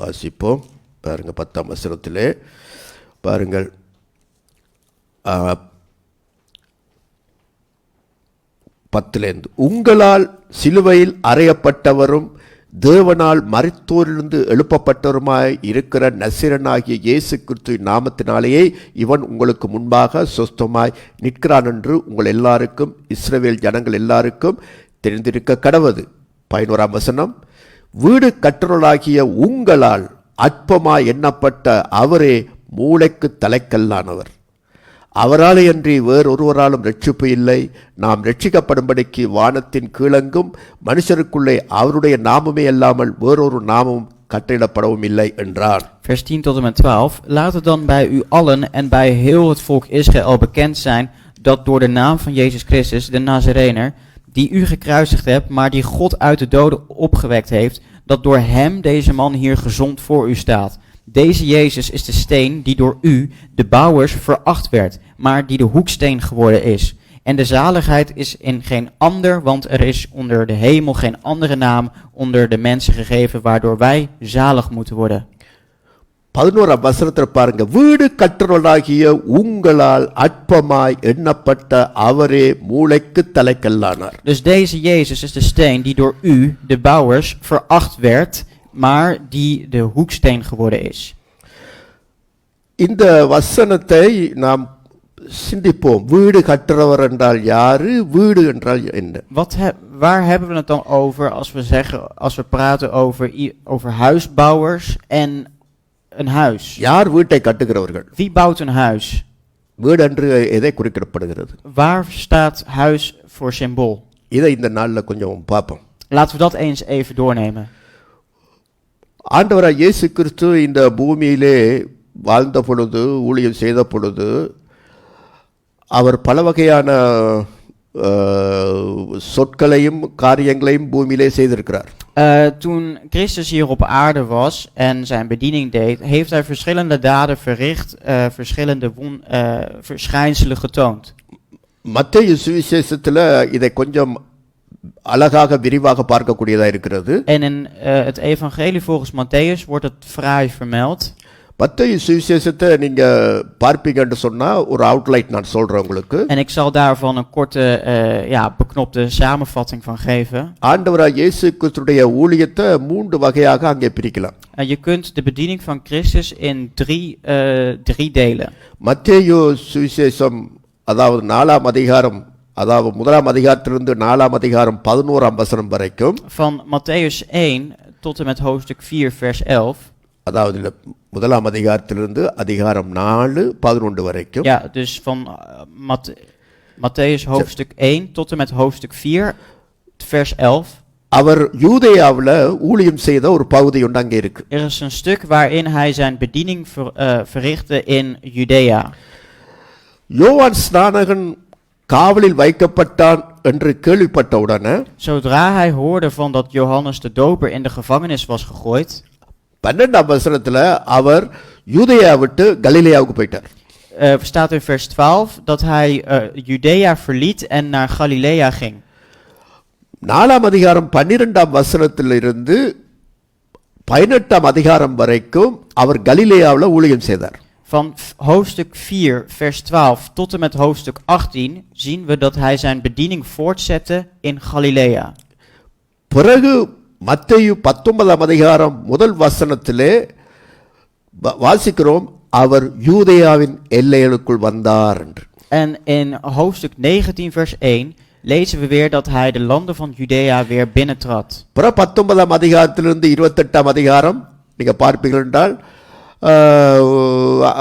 வாசிப்போம். பாருங்க, 10ஆம் வசனத்திலே பாருங்கள், உங்களால் சிலுவையில் அறையப்பட்டவரும் தேவனால் மரித்தோரிலிருந்து எழுப்பப்பட்டவருமாய் இருக்கிற நசரேயனாகிய இயேசு கிறிஸ்துவின் நாமத்தினாலேயே இவன் உங்களுக்கு முன்பாக சொஸ்தமாய் நிற்கிறான் என்று உங்கள் எல்லாருக்கும், இஸ்ரவேல் ஜனங்கள் எல்லாருக்கும் தெரிந்திருக்க கடவது. 11ஆம் வசனம், வீடு கட்டுறவர்களாகிய உங்களால் அற்பமாய் எண்ணப்பட்ட அவரே மூளைக்கு தலைக்கல்லானவர். அவராலே அன்றி வேறொருவராலும் ரட்சிப்பு இல்லை. நாம் ரட்சிக்கப்படும்படிக்கு வானத்தின் கீழெங்கும் மனுஷருக்குள்ளே அவருடைய நாமமே அல்லாமல் வேறொரு நாமமும் கட்டளையிடப்படவும் இல்லை என்றார். Vers 10 tot en met 12. Laat het dan bij u allen en bij heel het volk Israël bekend zijn dat door de naam van Jezus Christus, de Nazarener, die u gekruisigd hebt, maar die God uit de doden opgewekt heeft, dat door hem deze man hier gezond voor u staat. Deze Jezus is de steen die door u, de bouwers, veracht werd, maar die de hoeksteen geworden is. En de zaligheid is in geen ander, want er is onder de hemel geen andere naam onder de mensen gegeven, waardoor wij zalig moeten worden. 11ஆம் வசனத்தில் பாருங்க, வீடு கட்டுறவர்களாகிய உங்களால் அற்பமாய் எண்ணப்பட்ட அவரே மூளைக்கு தலைக்கல்லானார். Dus deze Jezus is de steen die door u, de bouwers, veracht werd, maar die de hoeksteen geworden is. இந்த வசனத்தை நாம் சிந்திப்போம். வீடு கட்டுறவர் என்றால் யாரு? வீடு என்றால் என்ன? Waar hebben we het dan over als we praten over huisbouwers en een huis? யார் வீட்டை கட்டுகிறவர்கள்? Wie bouwt een huis? வீடு என்று எதை குறிப்பிடப்படுகிறது? Waar staat huis voor symbool? இதை இந்த நாளில் கொஞ்சம் பார்ப்போம். Laten we dat eens even doornemen. ஆண்டவராக இயேசு கிறிஸ்து இந்த பூமியிலே வாழ்ந்த பொழுது, ஊழியம் செய்த பொழுது, அவர் பல வகையான சொற்களையும் காரியங்களையும் பூமியிலே செய்திருக்கிறார். Toen Christus hier op aarde was en zijn bediening deed, heeft hij verschillende daden verricht, verschillende verschijnselen getoond. மத்தேயு சுவிசேஷத்தில் இதை கொஞ்சம் அழகாக விரிவாக பார்க்கக்கூடியதாக இருக்கிறது. En in het evangelie volgens Matthäus wordt het fraai vermeld. மத்தேயு சுவிசேஷத்தை நீங்கள் பார்ப்பீங்கன்னு சொன்னால் ஒரு அவுட்லைன் நான் சொல்கிறேன் உங்களுக்கு. En ik zal daarvan een korte, beknopte samenvatting van geven. ஆண்டவராக இயேசு கிறிஸ்துடைய ஊழியத்தை 3 வகையாக அங்கே பிரிக்கலாம். Je kunt de bediening van Christus in drie delen. மத்தேயு சுவிசேஷம் அதாவது 4ஆம் அதிகாரம், அதாவது 1ஆம் அதிகாரத்திலிருந்து 4ஆம் அதிகாரம் 11ஆம் வசனம் வரைக்கும். Van Matthäus 1 tot en met hoofdstuk 4 vers 11. அதாவது 1ஆம் அதிகாரத்திலிருந்து அதிகாரம் 4:11 வரைக்கும். Ja, dus van Matthäus hoofdstuk 1 tot en met hoofdstuk 4 vers 11. அவர் யூதேயாவில் ஊழியம் செய்த ஒரு பகுதி ஒன்று அங்கே இருக்கு. Er is een stuk waarin hij zijn bediening verrichtte in Judea. யோவான் ஸ்நானகன் காவலில் வைக்கப்பட்டான் என்று கேள்விப்பட்டவுடனே, Zodra hij hoorde van dat Johannes de Doper in de gevangenis was gegooid, 12ஆம் வசனத்தில் அவர் யூதேயா விட்டு கலிலேயாவுக்கு போயிட்டார். staat in vers 12 dat hij Judea verliet en naar Galilea ging. 4ஆம் அதிகாரம் 12ஆம் வசனத்திலிருந்து 18ஆம் அதிகாரம் வரைக்கும் அவர் கலிலேயாவில் ஊழியம் செய்தார். Van hoofdstuk 4 vers 12 tot en met hoofdstuk 18 zien we dat hij zijn bediening voortzette in Galilea. பிறகு மத்தேயு 19ஆம் அதிகாரம் முதல் வசனத்திலே வாசிக்கிறோம், அவர் யூதேயாவின் எல்லைகளுக்குள் வந்தார் என்று. En in hoofdstuk 19 vers 1 lezen we weer dat hij de landen van Judea weer binnentrad. பிற 19ஆம் அதிகாரத்திலிருந்து 28ஆம் அதிகாரம் நீங்க பார்ப்பீர்கள் என்றால்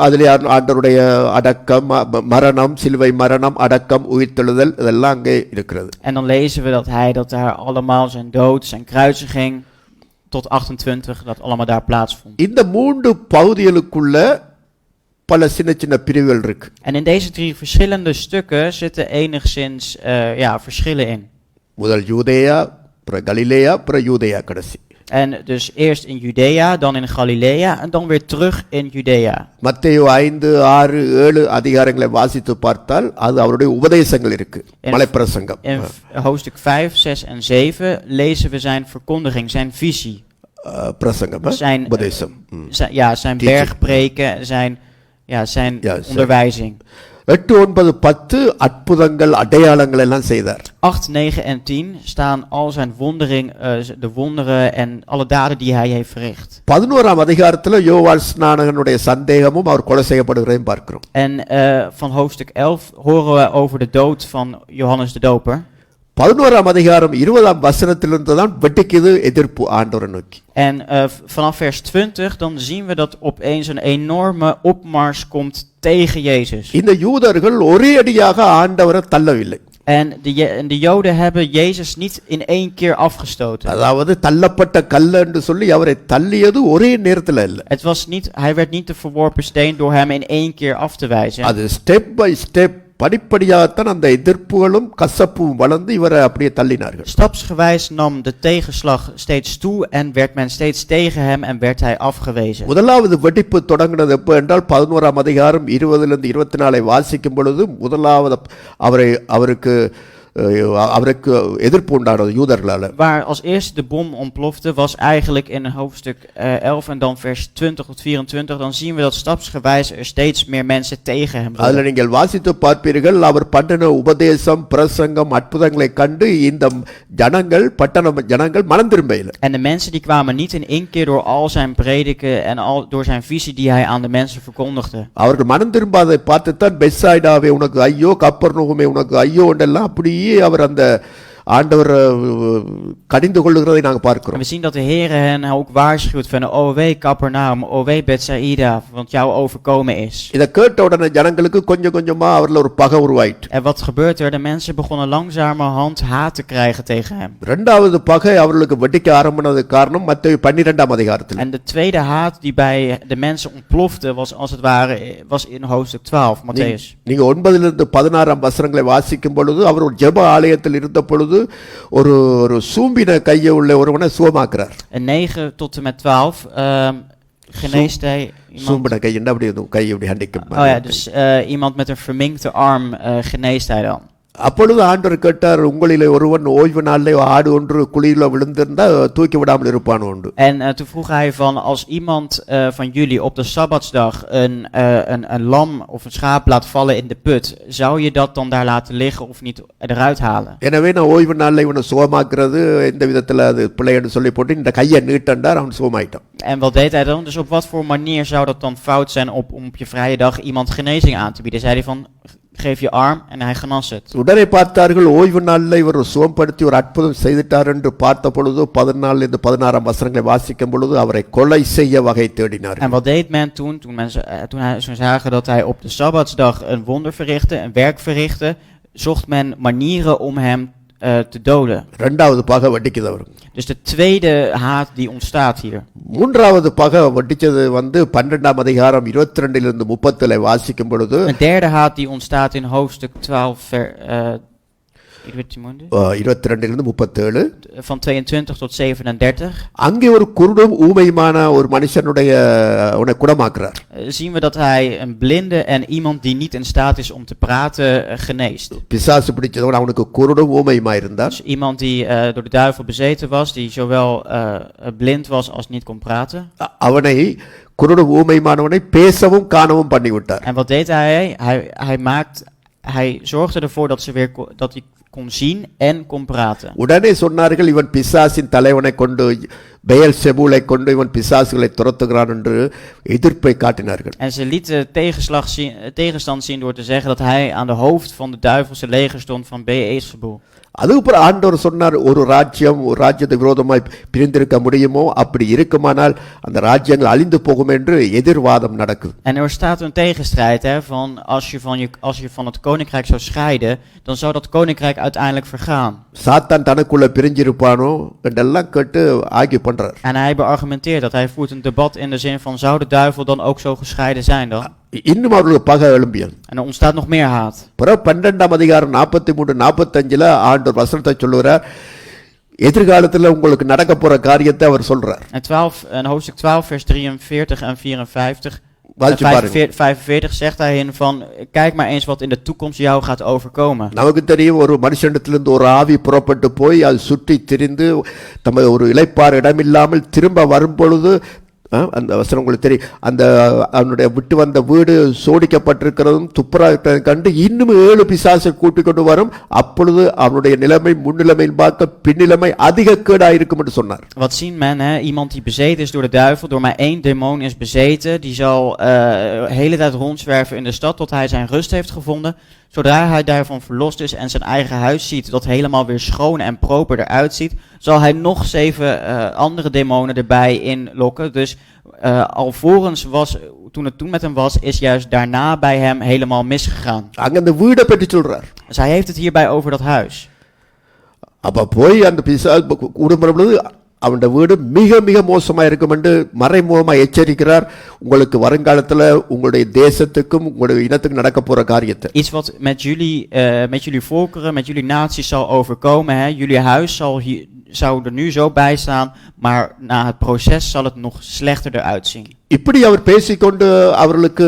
அதிலே ஆண்டவருடைய அடக்கம், மரணம், சிலுவை மரணம், அடக்கம், உயிர்த்தெழுதல் இதெல்லாம் அங்கே இருக்கிறது. En dan lezen we dat daar allemaal zijn dood, zijn kruisiging tot 28 dat allemaal daar plaatsvond. இந்த 3 பகுதிகளுக்குள்ள பல சின்ன சின்ன பிரிவுகள் இருக்கு. En in deze 3 verschillende stukken zitten enigszins verschillen in. முதல் யூதேயா, பிற கலிலேயா, பிற யூதேயா கடைசி. En dus eerst in Judea, dan in Galilea en dan weer terug in Judea. மத்தேயு 5, 6, 7 அதிகாரங்களை வாசித்து பார்த்தால் அது அவருடைய உபதேசங்கள் இருக்கு, மலைப்பிரசங்கம். In hoofdstuk 5, 6 en 7 lezen we zijn verkondiging, zijn visie. பிரசங்கம், உபதேசம். Zijn bergpreken, zijn onderwijzing. 8, 9, 10 அற்புதங்கள், அடையாளங்கள் எல்லாம் செய்தார். 8, 9 en 10 staan al zijn de wonderen en alle daden die hij heeft verricht. 11ஆம் அதிகாரத்தில் யோவான் ஸ்நானகனுடைய சந்தேகமும் அவர் கொலை செய்யப்படுகிறதையும் பார்க்கிறோம். En van hoofdstuk 11 horen we over de dood van Johannes de Doper. 11ஆம் அதிகாரம் 20ஆம் வசனத்திலிருந்து தான் வெட்டிக்குது எதிர்ப்பு ஆண்டவரை நோக்கி. En vanaf vers 20 dan zien we dat opeens een enorme opmars komt tegen Jezus. இந்த யூதர்கள் ஒரே அடியாக ஆண்டவரை தள்ளவில்லை. En de Joden hebben Jezus niet in één keer afgestoten. அதாவது தள்ளப்பட்ட கல் என்று சொல்லி அவரை தள்ளியது ஒரே நேரத்தில் இல்லை. Hij werd niet de verworpen steen door hem in één keer af te wijzen. அது ஸ்டெப் பை ஸ்டெப் படிப்படியாகத்தான் அந்த எதிர்ப்புகளும் கசப்பும் வளர்ந்து இவரை அப்படியே தள்ளினார்கள். Stapsgewijs nam de tegenslag steeds toe en werd men steeds tegen hem en werd hij afgewezen. முதலாவது வெடிப்பு தொடங்கினது எப்போ என்றால் 11ஆம் அதிகாரம் 20லிருந்து 24 வாசிக்கும் பொழுது முதலாவது அவருக்கு எதிர்ப்பு உண்டானது யூதர்களால். Waar als eerste de bom ontplofte was eigenlijk in hoofdstuk 11 en dan vers 20 tot 24. Dan zien we dat stapsgewijs er steeds meer mensen tegen hem அதில் நீங்கள் வாசித்து பார்ப்பீர்கள், அவர் பண்ணின உபதேசம், பிரசங்கம், அற்புதங்களை கண்டு இந்த ஜனங்கள் மனம் திரும்பவில்லை. En de mensen die kwamen niet in één keer door al zijn prediken en door zijn visie die hij aan de mensen verkondigde. அவர்கள் மனம் திரும்பாதை பார்த்துத்தான் பெத்சாய்டாவே உனக்கு ஐயோ, கப்பர்நகூமே உனக்கு ஐயோ என்றெல்லாம் அப்படியே அவர் ஆண்டவர் கடிந்து கொள்ளுகிறதை நாங்கள் En பார்க்கிறோம். we zien dat de Heer hen ook waarschuwt van, o wee Capernaum, o wee Bethsaida, want jou overkomen is. இதை கேட்ட உடனே ஜனங்களுக்கு கொஞ்சம் கொஞ்சமா அவர்ல ஒரு பகை உருவாயிட்டு. En wat gebeurt er? De mensen begonnen langzamerhand haat te krijgen tegen hem. இரண்டாவது பகை அவர்களுக்கு வெடிக்க ஆரம்பினது காரணம் மத்தேயு 12ஆம் அதிகாரத்தில். En de tweede haat die bij de mensen ontplofte was als het ware was in hoofdstuk 12, Matthäus. நீங்க 9லிருந்து 16ஆம் வசனங்களை வாசிக்கும் பொழுது அவர் ஒரு ஜெப ஆலயத்தில் இருந்த பொழுது ஒரு சூம்பின கையை உள்ள ஒருவனை சுகமாக்குறார். En 9 tot en met 12 geneest hij iemand. சூம்பின கை என்ன அப்படி கை இப்படி ஹண்டிக்கும். Oh ja, dus iemand met een verminkte arm geneest hij dan. அப்பொழுது ஆண்டவர் கேட்டார், உங்களிலே ஒருவன் ஓய்வு நாளிலே ஆடு ஒன்று குழியில விழுந்திருந்தா தூக்கி விடாமல் இருப்பான் உண்டு. En toen vroeg hij van, als iemand van jullie op de Sabbatsdag een lam of een schaap laat vallen in de put, zou je dat dan daar laten liggen of niet eruit halen? எனவே நான் ஓய்வு நாளில் இவனை சுகமாக்குறது எந்த விதத்தில் அது பிள்ளைன்னு சொல்லி போட்டு இந்த கையை நீட்டண்டார், அவன் சுகமாயிட்டான். En wat deed hij dan? Dus op wat voor manier zou dat dan fout zijn om op je vrije dag iemand genezing aan te bieden? Zei hij van, geef je arm en hij genas het. உடனே பார்த்தார்கள், ஓய்வு நாளில் இவர் சுகப்படுத்தி ஒரு அற்புதம் செய்துட்டார் என்று பார்த்த பொழுது 14லிருந்து 16ஆம் வசனங்களை வாசிக்கும் பொழுது அவரை கொலை செய்ய வகை தேடினார். En wat deed men toen? Toen ze zagen dat hij op de Sabbatsdag een wonder verrichtte, een werk verrichtte, zocht men manieren om hem te doden. இரண்டாவது பகை வெடிக்குது அவருக்கு. Dus de tweede haat die ontstaat hier. மூன்றாவது பகை வெடிச்சது 12ஆம் அதிகாரம் 22லிருந்து 30 வாசிக்கும் பொழுது Een derde haat die ontstaat in hoofdstuk 12 22லிருந்து 37 van 22 tot 37. அங்கே ஒரு குருடும் ஊமையுமான ஒரு மனுஷனுடைய அவனை குணமாக்குறார். Zien we dat hij een blinde en iemand die niet in staat is om te praten geneest. பிசாசு பிடிச்சவன் அவனுக்கு குருடும் ஊமையுமா இருந்தான். Dus iemand die door de duivel bezeten was, die zowel blind was als niet kon praten. அவனை குருடும் ஊமையுமானவனை பேசவும் காணவும் பண்ணிவிட்டார். En wat deed hij? Hij zorgde ervoor dat hij kon zien en kon praten. உடனே சொன்னார்கள், இவன் பிசாசின் தலைவனை கொண்டு பெயல் செபூலை கொண்டு இவன் பிசாசுகளை துரத்துகிறான் என்று எதிர்ப்பை காட்டினார்கள். En ze lieten tegenstand zien door te zeggen dat hij aan de hoofd van de duivelse leger stond van Beelzebul. அதுக்கப்புறம் ஆண்டவர் சொன்னார், ஒரு ராஜ்யத்தை விரோதமாய் பிரிந்திருக்க முடியுமோ, அப்படி இருக்குமானால் அந்த ராஜ்யங்கள் அழிந்து போகும் என்று எதிர்வாதம் நடக்குது. En er staat een tegenstrijd van als je van het koninkrijk zou scheiden, dan zou dat koninkrijk uiteindelijk vergaan. சாத்தான் தனக்குள்ள பிரிஞ்சிருப்பானோ என்றெல்லாம் கேட்டு ஆர்கியூ பண்றார். En hij beargumenteert dat, hij voert een debat in de zin van, zou de duivel dan ook zo gescheiden zijn dan? இன்னும் அவர்களுக்கு பகை எழும்பியது. En er ontstaat nog meer haat. பிறகு 12ஆம் அதிகாரம் 43-45 ஆண்டவர் வசனத்தை சொல்லுகிறார், எதிர்காலத்தில் உங்களுக்கு நடக்க போற காரியத்தை அவர் சொல்றார். En hoofdstuk 12 vers 43 en 54 45 zegt hij in van, kijk maar eens wat in de toekomst jou gaat overkomen. நமக்கு தெரியும், ஒரு மனுஷனிடத்திலிருந்து ஒரு ஆவி புறப்பட்டு போய் அது சுற்றி திரிந்து தமது ஒரு இளைப்பாறு இடமில்லாமல் திரும்ப வரும் பொழுது அந்த வசனம் உங்களுக்கு தெரியும், அந்த அவனுடைய விட்டு வந்த வீடு சோடிக்கப்பட்டிருக்கிறதும் துப்புரவாக கண்டு இன்னும் 7 பிசாசை கூட்டிக் கொண்டு வரும், அப்பொழுது அவனுடைய நிலைமை முன்னிலைமையில் பார்க்க பின்னிலைமை அதிக கேடாயிருக்கும் என்று சொன்னார். Wat zien men, iemand die bezeten is door de duivel, door maar 1 demon is bezeten, die zal de hele tijd rondzwerven in de stad tot hij zijn rust heeft gevonden. Zodra hij daarvan verlost is en zijn eigen huis ziet dat helemaal weer schoon en proper eruit ziet, zal hij nog 7 andere demonen erbij inlokken. Dus alvorens toen het toen met hem was, is juist daarna bij hem helemaal misgegaan. Dus hij heeft het hierbij over dat huis. அவனுடைய வீடு மிக மிக மோசமாக இருக்கும் என்று மறைமுகமாக எச்சரிக்கிறார். உங்களுக்கு வருங்காலத்தில் உங்களுடைய தேசத்துக்கும் உங்களுடைய இனத்துக்கும் நடக்க போற காரியத்தை. Iets wat met jullie volkeren, met jullie naties zal overkomen. Jullie huis zou er nu zo bij staan, maar na het proces zal het nog slechter eruit zien. இப்படி அவர் பேசிக்கொண்டு அவர்களுக்கு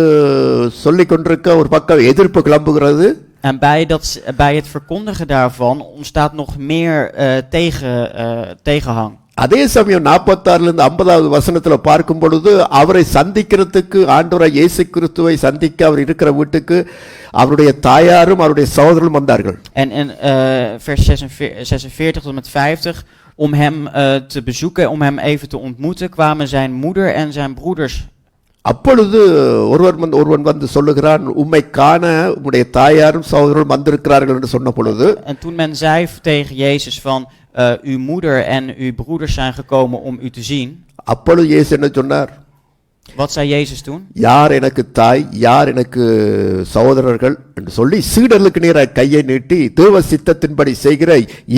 சொல்லிக் கொண்டிருக்க ஒரு பக்கம் எதிர்ப்பு கிளம்புகிறது. En bij het verkondigen daarvan ontstaat nog meer tegenhang. அதே சமயம் 46லிருந்து 50வது வசனத்துல பார்க்கும் பொழுது அவரை சந்திக்கிறதுக்கு ஆண்டவராகிய இயேசு கிறிஸ்துவை சந்திக்க அவர் இருக்கிற வீட்டுக்கு அவருடைய தாயாரும் அவருடைய சகோதரரும் வந்தார்கள். En in vers 46 tot met 50 om hem te bezoeken, om hem even te ontmoeten, kwamen zijn moeder en zijn broeders. அப்பொழுது ஒருவன் வந்து சொல்லுகிறான், உம்மை காண உம்முடைய தாயாரும் சகோதரரும் வந்திருக்கிறார்கள் என்று சொன்ன பொழுது, En toen men zei tegen Jezus van, uw moeder en uw broeders zijn gekomen om u te zien. அப்பொழுது இயேசு என்ன சொன்னார்? Wat zei Jezus toen? யார் எனக்கு தாய், யார் எனக்கு சகோதரர்கள் என்று சொல்லி சீடர்களுக்கு நேராக கையை நீட்டி, தேவ சித்தத்தின்படி செய்கிற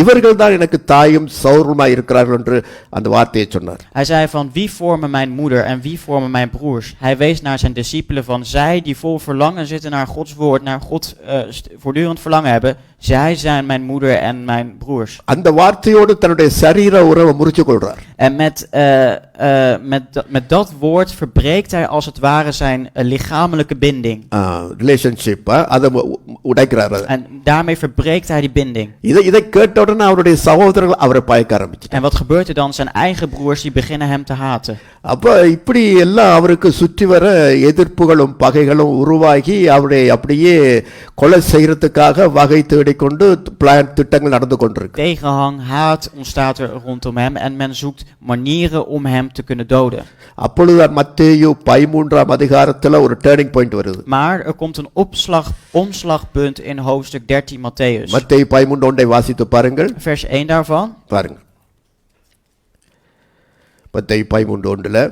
இவர்கள் தான் எனக்கு தாயும் சகோதரருமாய் இருக்கிறார்கள் என்று அந்த வார்த்தையை சொன்னார். Hij zei van, wie vormen mijn moeder en wie vormen mijn broers? Hij wees naar zijn discipelen van, zij die vol verlangen zitten naar Gods woord, naar God voortdurend verlangen hebben, zij zijn mijn moeder en mijn broers. அந்த வார்த்தையோடு தன்னுடைய சரீர உறவை முறிச்சு கொள்றார். En met dat woord verbreekt hij als het ware zijn lichamelijke binding. Relationship அதை உடைக்கிறார். En daarmee verbreekt hij die binding. இதை கேட்ட உடனே அவருடைய சகோதரர்கள் அவரை பயக்க ஆரம்பிச்சிட்டாங்க. En wat gebeurt er dan? Zijn eigen broers die beginnen hem te haten. அப்ப இப்படி எல்லாம் அவருக்கு சுற்றி வர எதிர்ப்புகளும் பகைகளும் உருவாகி அவரை அப்படியே கொலை செய்யறதுக்காக வகை தேடிக்கொண்டு திட்டங்கள் நடந்து கொண்டிருக்கு. Tegenhang, haat ontstaat er rondom hem en men zoekt manieren om hem te kunnen doden. அப்பொழுது மத்தேயு 13ஆம் அதிகாரத்துல ஒரு டர்னிங் பாயிண்ட் வருது. Maar er komt een omslagpunt in hoofdstuk 13 Matthäus. மத்தேயு 13:1 வாசித்து பாருங்கள். Vers 1 daarvan. பாருங்க. மத்தேயு 13:1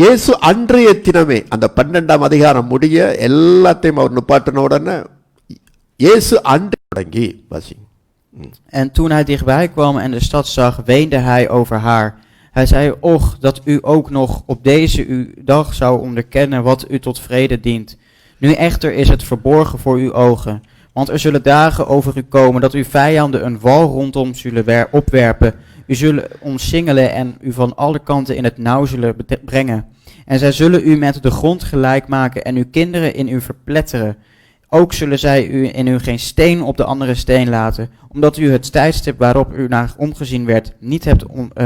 இயேசு அன்றைய தினமே, அந்த 12ஆம் அதிகாரம் முடிய எல்லாத்தையும் அவர் நிப்பாட்டின உடனே இயேசு அன்று தொடங்கி வாசி. En toen hij dichtbij kwam en de stad zag, weende hij over haar. Hij zei, och, dat u ook nog op deze uw dag zou onderkennen wat u tot vrede dient. Nu echter is het verborgen voor uw ogen. Want er zullen dagen over u komen dat uw vijanden een wal rondom zullen opwerpen. U zullen omsingelen en u van alle kanten in het nauw zullen brengen. En zij zullen u met de grond gelijk maken en uw kinderen in u verpletteren. Ook zullen zij u in u geen steen op de andere steen laten, omdat u het tijdstip waarop u naar omgezien werd niet hebt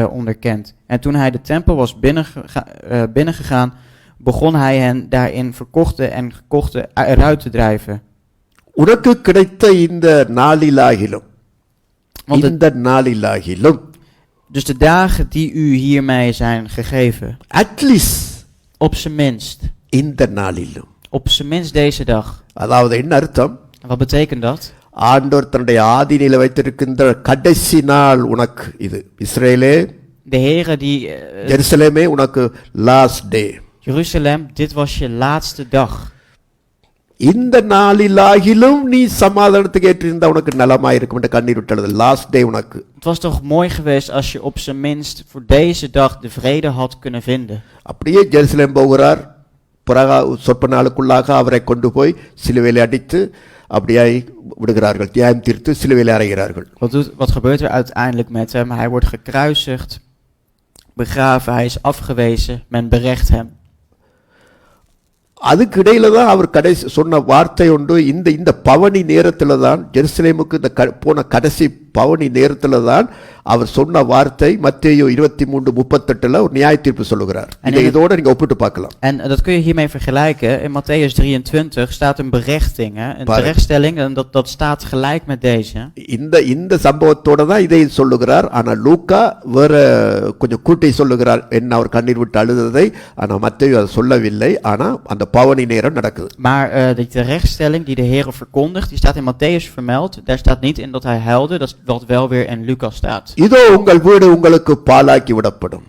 onderkend. En toen hij de tempel was binnengegaan, begon hij hen daarin verkochten en gekochten eruit te drijven. உனக்கு கிடைத்த இந்த நாளிலாகிலும் Dus de dagen die u hiermee zijn gegeven, at least op zijn minst, இந்த நாளிலும், op zijn minst deze dag. அதாவது என்ன அர்த்தம்? Wat betekent dat? ஆண்டவர் தன்னுடைய ஆதியில வைத்திருக்கின்ற கடைசி நாள் உனக்கு இது. இஸ்ரேலே, De Heere die, ஜெருசலேமே உனக்கு last day. Jeruzalem, dit was je laatste dag. இந்த நாளிலாகிலும் நீ சமாதானத்துக்கு ஏற்றிருந்தா உனக்கு நலமா இருக்கும் என்று கண்ணீர் விட்டது. லாஸ்ட் டே உனக்கு. Het was toch mooi geweest als je op zijn minst voor deze dag de vrede had kunnen vinden. அப்படியே ஜெருசலேம் போகிறார். சொற்ப நாளுக்குள்ளாக அவரை கொண்டு போய் சிலுவையில் அடித்து அப்படியாய் விடுகிறார்கள். தியாகம் தீர்த்து சிலுவையில் அறைகிறார்கள். Wat gebeurt er uiteindelijk met hem? Hij wordt gekruisigd, begraven, hij is afgewezen, men berecht hem. அதுக்கு இடையில தான் அவர் கடைசி சொன்ன வார்த்தை உண்டு. இந்த பவனி நேரத்தில் தான், ஜெருசலேமுக்கு இந்த போன கடைசி பவனி நேரத்தில் தான் அவர் சொன்ன வார்த்தை மத்தேயு 23:38 ஒரு நியாய தீர்ப்பு சொல்லுகிறார். இதோட நீங்க ஒப்பிட்டு பார்க்கலாம். En dat kun je hiermee vergelijken. In Matthäus 23 staat een berechting, hè? Een terechtstelling, en dat staat gelijk met deze. இந்த சம்பவத்தோட தான் இதை சொல்லுகிறார். ஆனா லூக்கா வேற கொஞ்சம் கூட்டி சொல்லுகிறார், என்ன அவர் கண்ணீர் விட்டு அழுததை. ஆனா மத்தேயு அதை சொல்லவில்லை. ஆனா அந்த பவனி நேரம் நடக்குது. Maar die terechtstelling die de Heere verkondigt, die staat in Matthäus vermeld. Daar staat niet in dat hij huilde, dat is wat wel weer in Lucas staat. இதோ உங்கள் வீடு உங்களுக்கு பாழாக்கி விடப்படும்.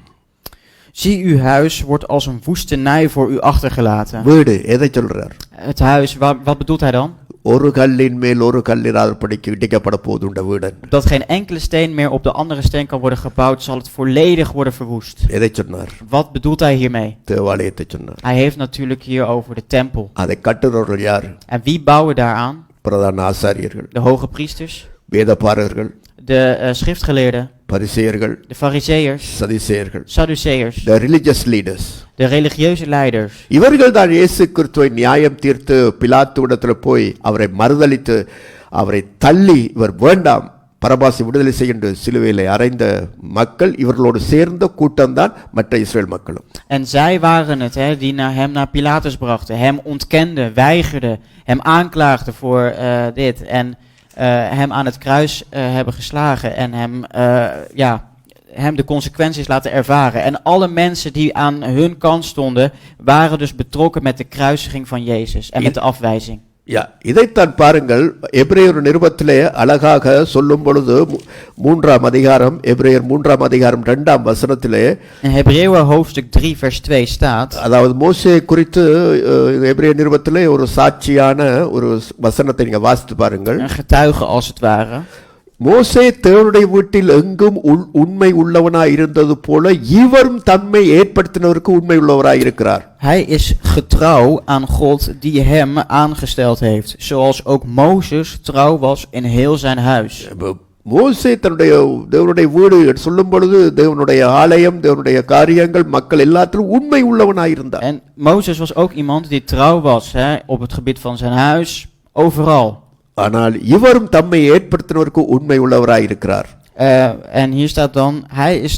Zie, uw huis wordt als een woestenij voor u achtergelaten. வீடு எதை சொல்றார்? Het huis, wat bedoelt hij dan? ஒரு கல்லின் மேல் ஒரு கல்லிராதபடிக்கு இடிக்கப்பட போதுண்ட வீடு. Dat geen enkele steen meer op de andere steen kan worden gebouwd, zal het volledig worden verwoest. எதை சொன்னார்? Wat bedoelt hij hiermee? தேவாலயத்தை சொன்னார். Hij heeft natuurlijk hier over de tempel. அதை கட்டுறவர்கள் யார்? En wie bouwen daaraan? பிரதான ஆசாரியர்கள், De hoge priesters, வேதபாரகர்கள், de schriftgeleerden, பரிசேயர்கள், de fariseërs, சதுசேயர்கள், Sadduceërs, the religious leaders. de religieuze leiders. இவர்கள் தான் இயேசு கிறிஸ்துவை நியாயம் தீர்த்து பிலாத்துவிடத்தில் போய் அவரை மறுதலித்து அவரை தள்ளி இவர் வேண்டாம் பரபாசி விடுதலை செய்ய சிலுவையிலே அறைந்த மக்கள். இவர்களோடு சேர்ந்த கூட்டம்தான் மற்ற இஸ்ரேல் மக்களும். En zij waren het, hè, die hem naar Pilatus brachten, hem ontkenden, weigerden, hem aanklaagden voor dit en hem aan het kruis hebben geslagen en hem hem de consequenties laten ervaren. En alle mensen die aan hun kant stonden, waren dus betrokken met de kruisiging van Jezus en met de afwijzing. யா இதைத்தான் பாருங்கள் எபிரேயர் நிருபத்திலே அழகாக சொல்லும் பொழுது மூன்றாம் அதிகாரம் எபிரேயர் 3ஆம் அதிகாரம் 2ஆம் வசனத்திலே In Hebreeën hoofdstuk 3 vers 2 staat, அதாவது மோசே குறித்து எபிரேயர் நிருபத்திலே ஒரு சாட்சியான ஒரு வசனத்தை நீங்க வாசித்து பாருங்கள். een getuige als het ware. மோசே தேவனுடைய வீட்டில் எங்கும் உண்மை உள்ளவனாய் இருந்தது போல இவரும் தம்மை ஏற்படுத்தினவருக்கு உண்மை உள்ளவராய் இருக்கிறார். Hij is getrouw aan God die hem aangesteld heeft, zoals ook Mozes trouw was in heel zijn huis. மோசே தன்னுடைய தேவனுடைய வீடு சொல்லும் பொழுது தேவனுடைய ஆலயம் தேவனுடைய காரியங்கள் மக்கள் எல்லாத்திலும் உண்மை உள்ளவனாய் இருந்தார். En Mozes was ook iemand die trouw was, op het gebied van zijn huis, overal. ஆனால் இவரும் தம்மை ஏற்படுத்தினவருக்கு உண்மை உள்ளவராய் இருக்கிறார். En hier staat dan, hij is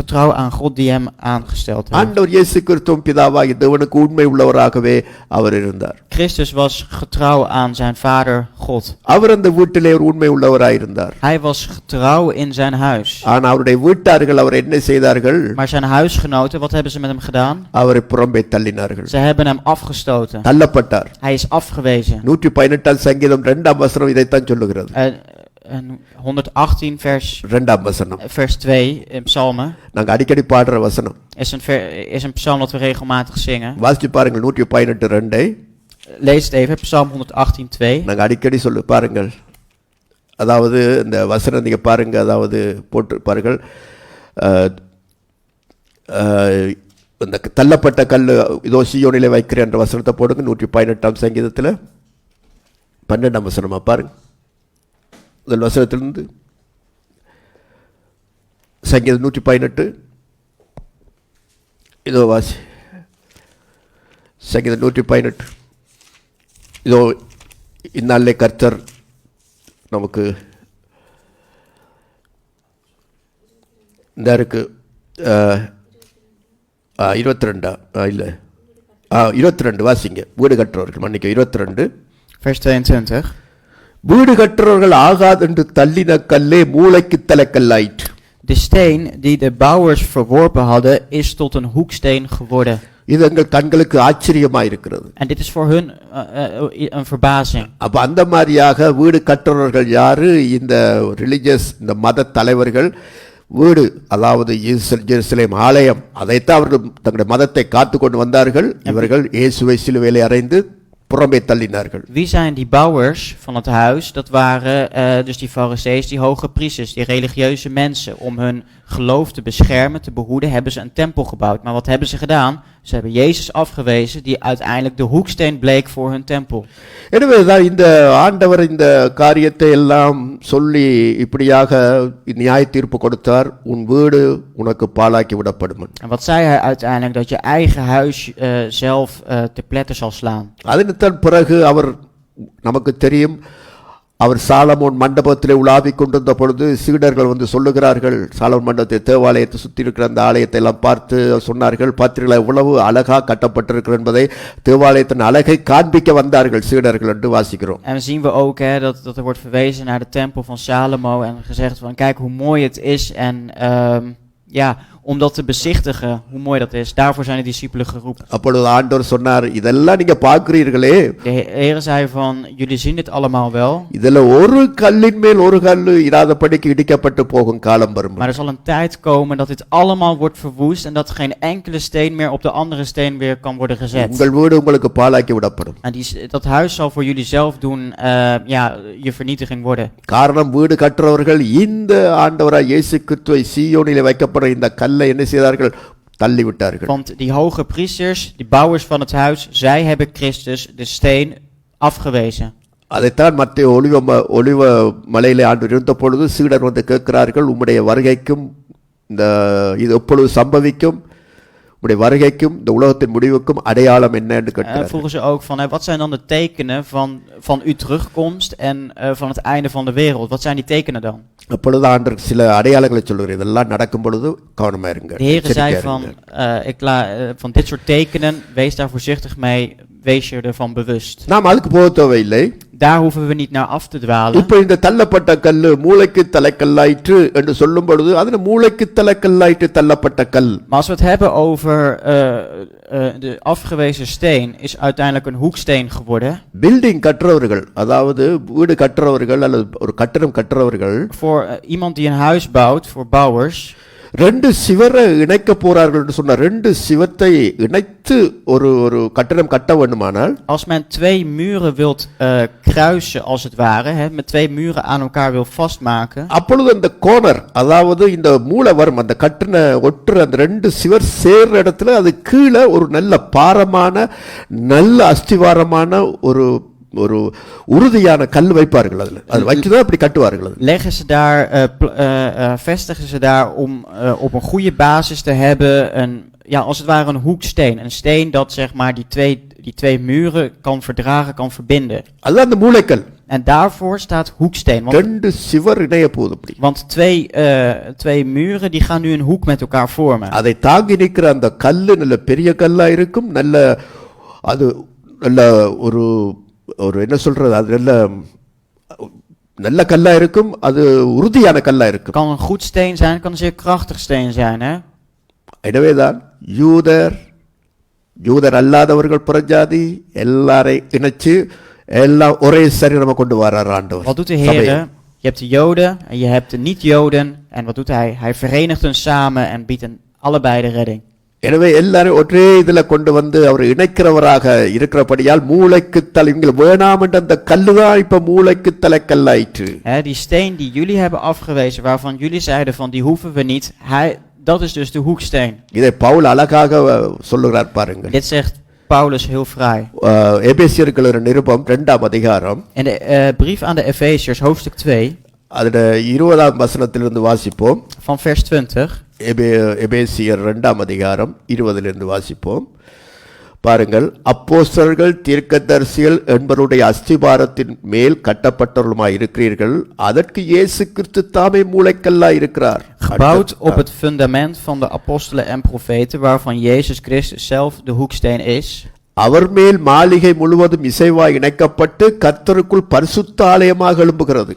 getrouw aan God die hem aangesteld heeft. ஆண்டவர் இயேசு கிறிஸ்துவின் பிதாவாகிய தேவனுக்கு உண்மை உள்ளவராகவே அவர் இருந்தார். Christus was getrouw aan zijn vader God. அவர் அந்த வீட்டிலே ஒரு உண்மை உள்ளவராய் இருந்தார். Hij was getrouw in zijn huis. ஆனால் அவருடைய வீட்டார்கள் அவர் என்ன செய்தார்கள்? Maar zijn huisgenoten, wat hebben ze met hem gedaan? அவரை புறம்பே தள்ளினார்கள். Ze hebben hem afgestoten. தள்ளப்பட்டார். Hij is afgewezen. 118 சங்கீதம் 2ஆம் வசனம் இதைத்தான் சொல்லுகிறது. En 118 2ஆம் வசனம். vers 2 in Psalmen நாங்க அடிக்கடி பாடுற வசனம். is een psalm dat we regelmatig zingen. வாசிச்சு பாருங்கள் 118:2. Lees het even, Psalm 118:2. நாங்க அடிக்கடி சொல்லு பாருங்கள். அதாவது இந்த வசனம் நீங்க பாருங்க, அதாவது போட்டு பாருங்கள். இந்த தள்ளப்பட்ட கல் இதோ சீயோனிலே வைக்கிறேன் என்ற வசனத்தை போடுங்க. 118ஆம் சங்கீதத்தில் 12ஆம் வசனமா பாருங்க. முதல் வசனத்திலிருந்து சங்கீதம் 118 இதோ வாசி. சங்கீதம் 118 இதோ இந்நாளிலே கர்த்தர் நமக்கு இந்த இருக்கு 22 இல்லை 22 வாசிங்க. வீடு கட்டுறவர்கள் மன்னிக்க 22 vers 22. வீடு கட்டுறவர்கள் ஆகாதென்று தள்ளின கல்லே மூளைக்கு தலைக்கல்லாயிற்று. De steen die de bouwers verworpen hadden, is tot een hoeksteen geworden. இது எங்கள் கண்களுக்கு ஆச்சரியமா இருக்கிறது. En dit is voor hun een verbazing. அப்ப அந்த மாதிரியாக வீடு கட்டுறவர்கள் யாரு? இந்த ரிலிஜியஸ், இந்த மத தலைவர்கள். வீடு அதாவது ஜெருசலேம் ஆலயம், அதைத்தான் அவர்கள் தங்களுடைய மதத்தை காத்து கொண்டு வந்தார்கள். இவர்கள் இயேசுவை சிலுவையிலே அறைந்து புறம்பே தள்ளினார்கள். Wie zijn die bouwers van het huis? Dat waren dus die fariseeërs, die hoge priesters, die religieuze mensen. Om hun geloof te beschermen, te behoeden, hebben ze een tempel gebouwd. Maar wat hebben ze gedaan? Ze hebben Jezus afgewezen, die uiteindelijk de hoeksteen bleek voor hun tempel. எனவே தான் இந்த ஆண்டவர் இந்த காரியத்தை எல்லாம் சொல்லி இப்படியாக நியாய தீர்ப்பு கொடுத்தார். உன் வீடு உனக்கு பாழாக்கி விடப்படும். En wat zei hij uiteindelijk? Dat je eigen huis zelf te pletter zal slaan. அதன் பிறகு அவர் நமக்கு தெரியும், அவர் சாலமோன் மண்டபத்திலே உலாவிக் கொண்டிருந்த பொழுது சீடர்கள் வந்து சொல்லுகிறார்கள், சாலமோன் மண்டபத்தை தேவாலயத்தை சுற்றி இருக்கிற அந்த ஆலயத்தை எல்லாம் பார்த்து சொன்னார்கள், பார்த்தீர்களா எவ்வளவு அழகாக கட்டப்பட்டிருக்கிறது என்பதை, தேவாலயத்தின் அழகை காண்பிக்க வந்தார்கள் சீடர்கள் என்று வாசிக்கிறோம். En we zien we ook dat er wordt verwezen naar de tempel van Salomo en gezegd van kijk hoe mooi het is en om dat te bezichtigen, hoe mooi dat is. Daarvoor zijn de discipelen geroepen. அப்பொழுது ஆண்டவர் சொன்னார், இதெல்லாம் நீங்க பார்க்கிறீர்களே, De Heer zei van, jullie zien dit allemaal wel. இதுல ஒரு கல்லின் மேல் ஒரு கல்லு இராதபடிக்கு இடிக்கப்பட்டு போகும் காலம் வரும். Maar er zal een tijd komen dat dit allemaal wordt verwoest en dat geen enkele steen meer op de andere steen weer kan worden gezet. உங்கள் வீடு உங்களுக்கு பாழாக்கி விடப்படும். En dat huis zal voor jullie zelf doen, je vernietiging worden. காரணம், வீடு கட்டுறவர்கள் இந்த ஆண்டவராய் இயேசு கிறிஸ்துவை சீயோனிலே வைக்கப்படுற இந்த கல்லை என்ன செய்தார்கள்? தள்ளிவிட்டார்கள். Want die hoge priesters, die bouwers van het huis, zij hebben Christus, de steen, afgewezen. அதைத்தான் மற்ற ஒலிவ மலையிலே ஆண்டவர் இருந்த பொழுது சீடர் வந்து கேட்கிறார்கள், உம்முடைய வருகைக்கும் இந்த இது எப்பொழுது சம்பவிக்கும், உம்முடைய வருகைக்கும் இந்த உலகத்தின் முடிவுக்கும் அடையாளம் என்ன என்று கேட்கிறார்கள். Vroegen ze ook van, wat zijn dan de tekenen van uw terugkomst en van het einde van de wereld? Wat zijn die tekenen dan? அப்பொழுது ஆண்டவர் சில அடையாளங்களை சொல்கிறார், இதெல்லாம் நடக்கும் பொழுது கவனமா இருங்க. De Heer zei van dit soort tekenen, wees daar voorzichtig mee, wees je ervan bewust. நாம் அதுக்கு போக தேவையில்லை. daar hoeven we niet naar af te dwalen. இப்ப இந்த தள்ளப்பட்ட கல்லு மூளைக்கு தலைக்கல்லாயிற்று என்று சொல்லும் பொழுது அதுல மூளைக்கு தலைக்கல்லாயிற்று தள்ளப்பட்ட கல். Maar als we het hebben over de afgewezen steen, is uiteindelijk een hoeksteen geworden. Building கட்டுறவர்கள், அதாவது வீடு கட்டுறவர்கள் அல்லது ஒரு கட்டடம் கட்டுறவர்கள், Voor iemand die een huis bouwt, voor bouwers, ரெண்டு சிவரை இணைக்க போறார்கள் என்று சொன்ன ரெண்டு சிவத்தை இணைத்து ஒரு ஒரு கட்டடம் கட்ட வேண்டுமானால் als men twee muren wilt kruisen als het ware, met twee muren aan elkaar wil vastmaken, அப்பொழுது அந்த கோனர், அதாவது இந்த மூலவரம், அந்த கட்டின ஒட்டுற அந்த ரெண்டு சிவர் சேர்ற இடத்துல அது கீழே ஒரு நல்ல பாரமான நல்ல அஸ்திவாரமான ஒரு ஒரு உறுதியான கல் வைப்பார்கள். அதுல அது வச்சுதான் அப்படி கட்டுவார்கள். அது leggen ze daar, vestigen ze daar om op een goede basis te hebben, ja, als het ware een hoeksteen. Een steen dat zeg maar die twee muren kan verdragen, kan verbinden. அதுதான் அந்த மூளைக்கல். En daarvoor staat hoeksteen. ரெண்டு சிவர் இணைய போகுது அப்படி. Want twee muren die gaan nu een hoek met elkaar vormen. அதை தாங்கி நிற்கிற அந்த கல்லு நல்ல பெரிய கல்லா இருக்கும், நல்ல அது நல்ல ஒரு ஒரு என்ன சொல்றது, அது நல்ல நல்ல கல்லா இருக்கும், அது உறுதியான கல்லா இருக்கும். Kan een goed steen zijn, kan een zeer krachtig steen zijn, hè? எனவேதான் யூதர் அல்லாதவர்கள் புறஜாதி எல்லாரையும் இணைச்சு எல்லாம் ஒரே சரீரமா கொண்டு வரார் ஆண்டவர். Wat doet de Heer? Je hebt de Joden en je hebt de niet-Joden. En wat doet hij? Hij verenigt hen samen en biedt hen allebei de redding. எனவே எல்லாரும் ஒரே இதுல கொண்டு வந்து அவர் இணைக்கிறவராக இருக்கிறபடியால் மூளைக்கு தலை, இவங்க வேணாம் என்ற அந்த கல்லுதான் இப்ப மூளைக்கு தலைக்கல்லாயிற்று. Die steen die jullie hebben afgewezen, waarvan jullie zeiden van die hoeven we niet, dat is dus de hoeksteen. இதை பவுல் அழகாக சொல்லுகிறார் பாருங்கள். Dit zegt Paulus heel fraai. எபேசியருக்கு எழுதின நிருபம் 2ஆம் அதிகாரம், In de brief aan de Efeziërs, hoofdstuk 2, அதுல 20ஆம் வசனத்திலிருந்து வாசிப்போம். van vers 20. எபேசியர் 2ஆம் அதிகாரம் 20லிருந்து வாசிப்போம். பாருங்கள். அப்போஸ்தலர்கள் தீர்க்கதரிசிகள் என்பவருடைய அஸ்திபாரத்தின் மேல் கட்டப்பட்டவர்களுமாய் இருக்கிறீர்கள், அதற்கு இயேசு கிறிஸ்து தாமே மூளைக்கல்லாய் இருக்கிறார். Gebouwd op het fundament van de apostelen en profeten, waarvan Jezus Christus zelf de hoeksteen is. அவர் மேல் மாளிகை முழுவதும் இசைவாய் இணைக்கப்பட்டு கர்த்தருக்குள் பரிசுத்த ஆலயமாக எழும்புகிறது.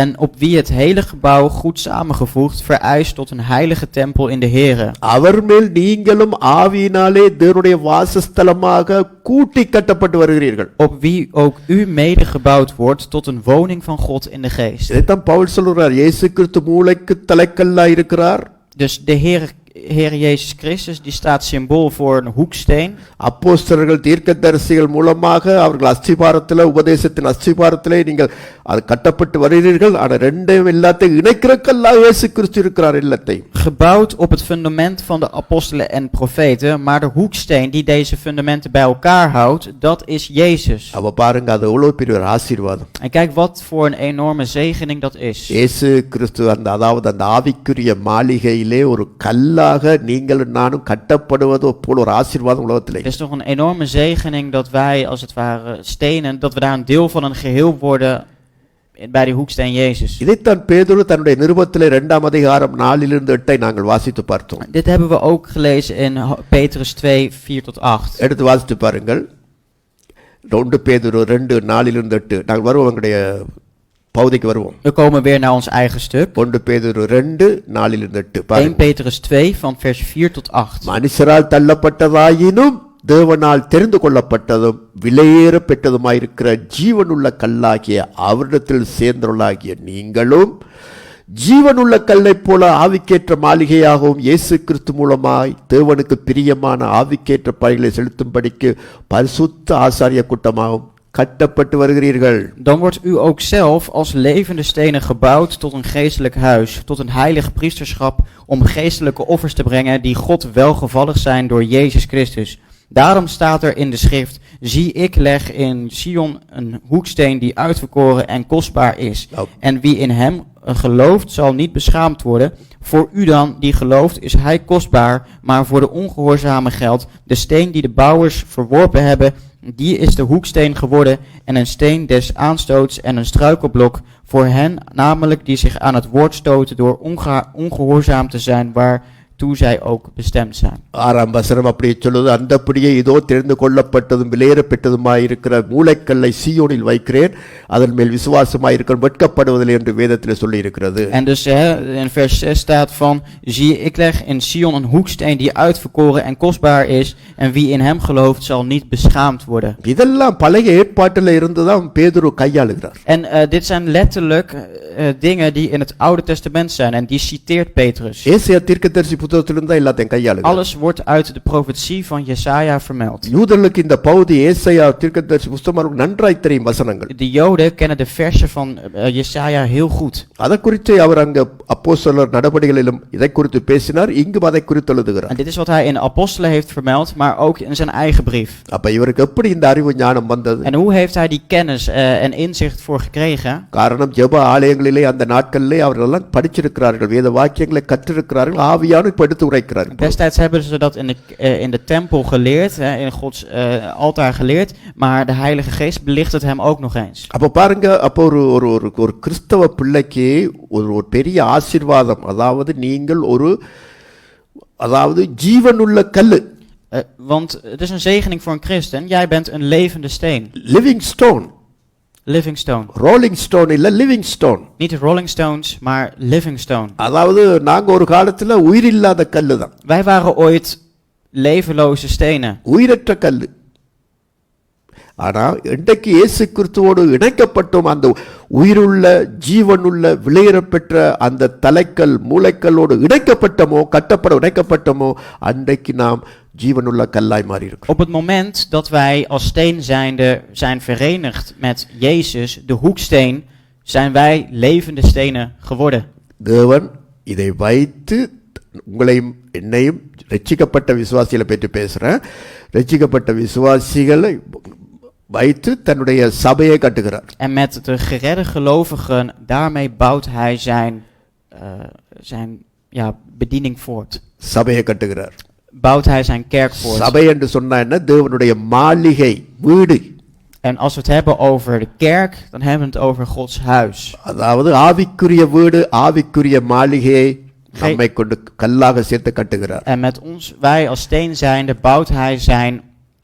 En op wie het hele gebouw goed samengevoegd vereist tot een heilige tempel in de Here. அவர் மேல் நீங்களும் ஆவியினாலே தேவனுடைய வாசஸ்தலமாக கூட்டி கட்டப்பட்டு வருகிறீர்கள். Op wie ook u mede gebouwd wordt tot een woning van God in de geest. இதைத்தான் பவுல் சொல்றார். இயேசு கிறிஸ்து மூளைக்கு தலைக்கல்லாய் இருக்கிறார். Dus de Heer Jezus Christus, die staat symbool voor een hoeksteen. அப்போஸ்தலர்கள் தீர்க்கதரிசிகள் மூலமாக அவர்கள் அஸ்திபாரத்தில், உபதேசத்தின் அஸ்திபாரத்திலே நீங்கள் அது கட்டப்பட்டு வருகிறீர்கள். ஆனா ரெண்டையும் எல்லாத்தையும் இணைக்கிற கல்லாக இயேசு கிறிஸ்து இருக்கிறார் எல்லாத்தையும். Gebouwd op het fundament van de apostelen en profeten, maar de hoeksteen die deze fundamenten bij elkaar houdt, dat is Jezus. அப்ப பாருங்க, அது எவ்வளவு பெரிய ஒரு ஆசீர்வாதம். En kijk wat voor een enorme zegening dat is. இயேசு கிறிஸ்து அதாவது அந்த ஆவிக்குரிய மாளிகையிலே ஒரு கல்லாக நீங்கள் நானும் கட்டப்படுவது போல ஒரு ஆசீர்வாதம் உலகத்திலே. Het is toch een enorme zegening dat wij als het ware stenen, dat we daar een deel van een geheel worden bij die hoeksteen Jezus. இதைத்தான் பேதுரு தன்னுடைய நிருபத்திலே 2ஆம் அதிகாரம் 4-8 நாங்கள் வாசித்து பார்த்தோம். Dit hebben we ook gelezen in Petrus 2, 4-8. எடுத்து வாசித்து பாருங்கள். 2 பேதுரு 2:4-8. நாங்கள் வருவோம், எங்களுடைய பகுதிக்கு வருவோம். We komen weer naar ons eigen stuk. 1 பேதுரு 2:4-8. 1 Petrus 2 van vers 4-8. மனுஷரால் தள்ளப்பட்டதாயினும் தேவனால் தெரிந்து கொள்ளப்பட்டதும் விலையேற பெற்றதுமாயிருக்கிற ஜீவனுள்ள கல்லாகிய அவரிடத்தில் சேர்ந்தவர்களாகிய நீங்களும் ஜீவனுள்ள கல்லை போல ஆவிக்கேற்ற மாளிகையாகவும் இயேசு கிறிஸ்து மூலமாய் தேவனுக்கு பிரியமான ஆவிக்கேற்ற பணிகளை செலுத்தும்படிக்கு பரிசுத்த ஆசாரிய கூட்டமாகவும் கட்டப்பட்டு வருகிறீர்கள். Dan wordt u ook zelf als levende stenen gebouwd tot een geestelijk huis, tot een heilig priesterschap, om geestelijke offers te brengen die God welgevallig zijn door Jezus Christus. Daarom staat er in de schrift: zie, ik leg in Sion een hoeksteen die uitverkoren en kostbaar is. En wie in hem gelooft zal niet beschaamd worden. Voor u dan, die gelooft, is hij kostbaar, maar voor de ongehoorzame geldt: de steen die de bouwers verworpen hebben, die is de hoeksteen geworden en een steen des aanstoots en een struikelblok voor hen, namelijk die zich aan het woord stoten door ongehoorzaam te zijn, waar toe zij ook bestemd zijn. 6ஆம் வசனம் அப்படியே சொல்லுது, அந்தப்படியே இதோ தெரிந்து கொள்ளப்பட்டதும் விலையேறப்பெற்றதுமாயிருக்கிற மூலைக்கல்லை சீயோனில் வைக்கிறேன், அதன் மேல் விசுவாசமாயிருக்கிற வெட்கப்படுவதில்லை என்று வேதத்தில் சொல்லி இருக்கிறது. En dus in vers 6 staat van, zie ik leg in Sion een hoeksteen die uitverkoren en kostbaar is, en wie in hem gelooft zal niet beschaamd worden. இதெல்லாம் பழைய ஏற்பாட்டில் இருந்துதான் பேதுரு கையாளுகிறார். En dit zijn letterlijk dingen die in het Oude Testament zijn, en die citeert Petrus. ஏசாயா தீர்க்கதரிசி புத்தகத்திலிருந்து தான் எல்லாத்தையும் கையாளுகிறார். Alles wordt uit de profetie van Jesaja vermeld. யூதர்களுக்கு இந்த பகுதி ஏசாயா தீர்க்கதரிசி புத்தகம் நன்றாய் தெரியும் வசனங்கள். De Joden kennen de versen van Jesaja heel goed. அதை குறித்து அவர் அங்க அப்போஸ்தலர் நடபடிகளிலும் இதை குறித்து பேசினார், இங்கும் அதை குறித்து எழுதுகிறார். En dit is wat hij in de Apostelen heeft vermeld, maar ook in zijn eigen brief. அப்ப இவருக்கு எப்படி இந்த அறிவு ஞானம் வந்தது? En hoe heeft hij die kennis en inzicht voor gekregen? காரணம் ஜெப ஆலயங்களிலே அந்த நாட்களிலே அவர்களெல்லாம் படிச்சிருக்கிறார்கள், வேத வாக்கியங்களை கற்றிருக்கிறார்கள், ஆவியானவர் எடுத்து உரைக்கிறார்கள். Destijds hebben ze dat in de tempel geleerd, in Gods altaar geleerd, maar de Heilige Geest belicht het hem ook nog eens. அப்ப பாருங்க, அப்போ ஒரு கிறிஸ்தவ பிள்ளைக்கு ஒரு பெரிய ஆசீர்வாதம், அதாவது நீங்கள் அதாவது ஜீவனுள்ள கல்லு. Want het is een zegening voor een christen. Jij bent een levende steen. Living stone. Living stone. Rolling stone இல்ல, living stone. Niet de Rolling Stones, maar living stone. அதாவது நாங்க ஒரு காலத்துல உயிரில்லாத கல்லு தான். Wij waren ooit levenloze stenen. உயிரற்ற கல்லு. ஆனா இன்றைக்கு இயேசு கிறிஸ்துவோடு இணைக்கப்பட்டோம், அந்த உயிருள்ள ஜீவனுள்ள விலையேறப்பெற்ற அந்த தலைக்கல் மூளைக்கல்லோடு இணைக்கப்பட்டோமோ அன்றைக்கு நாம் ஜீவனுள்ள கல்லாய் மாறி இருக்கிறோம். Op het moment dat wij als steen zijnde zijn verenigd met Jezus, de hoeksteen, zijn wij levende stenen geworden. தேவன் இதை வைத்து உங்களையும் என்னையும், ரட்சிக்கப்பட்ட விசுவாசிகளை பற்றி பேசுறேன், ரட்சிக்கப்பட்ட விசுவாசிகளை வைத்து தன்னுடைய சபையை கட்டுகிறார். En met de geredde gelovigen, daarmee bouwt hij zijn bediening voort. சபையை கட்டுகிறார். Bouwt hij zijn kerk voort. சபை என்று சொன்னா என்ன? தேவனுடைய மாளிகை, வீடு. En als we het hebben over de kerk, dan hebben we het over Gods huis. அதாவது ஆவிக்குரிய வீடு, ஆவிக்குரிய மாளிகையை நம்மை கொண்டு கல்லாக சேர்த்து கட்டுகிறார். En met ons, wij als steen zijnde, bouwt hij zijn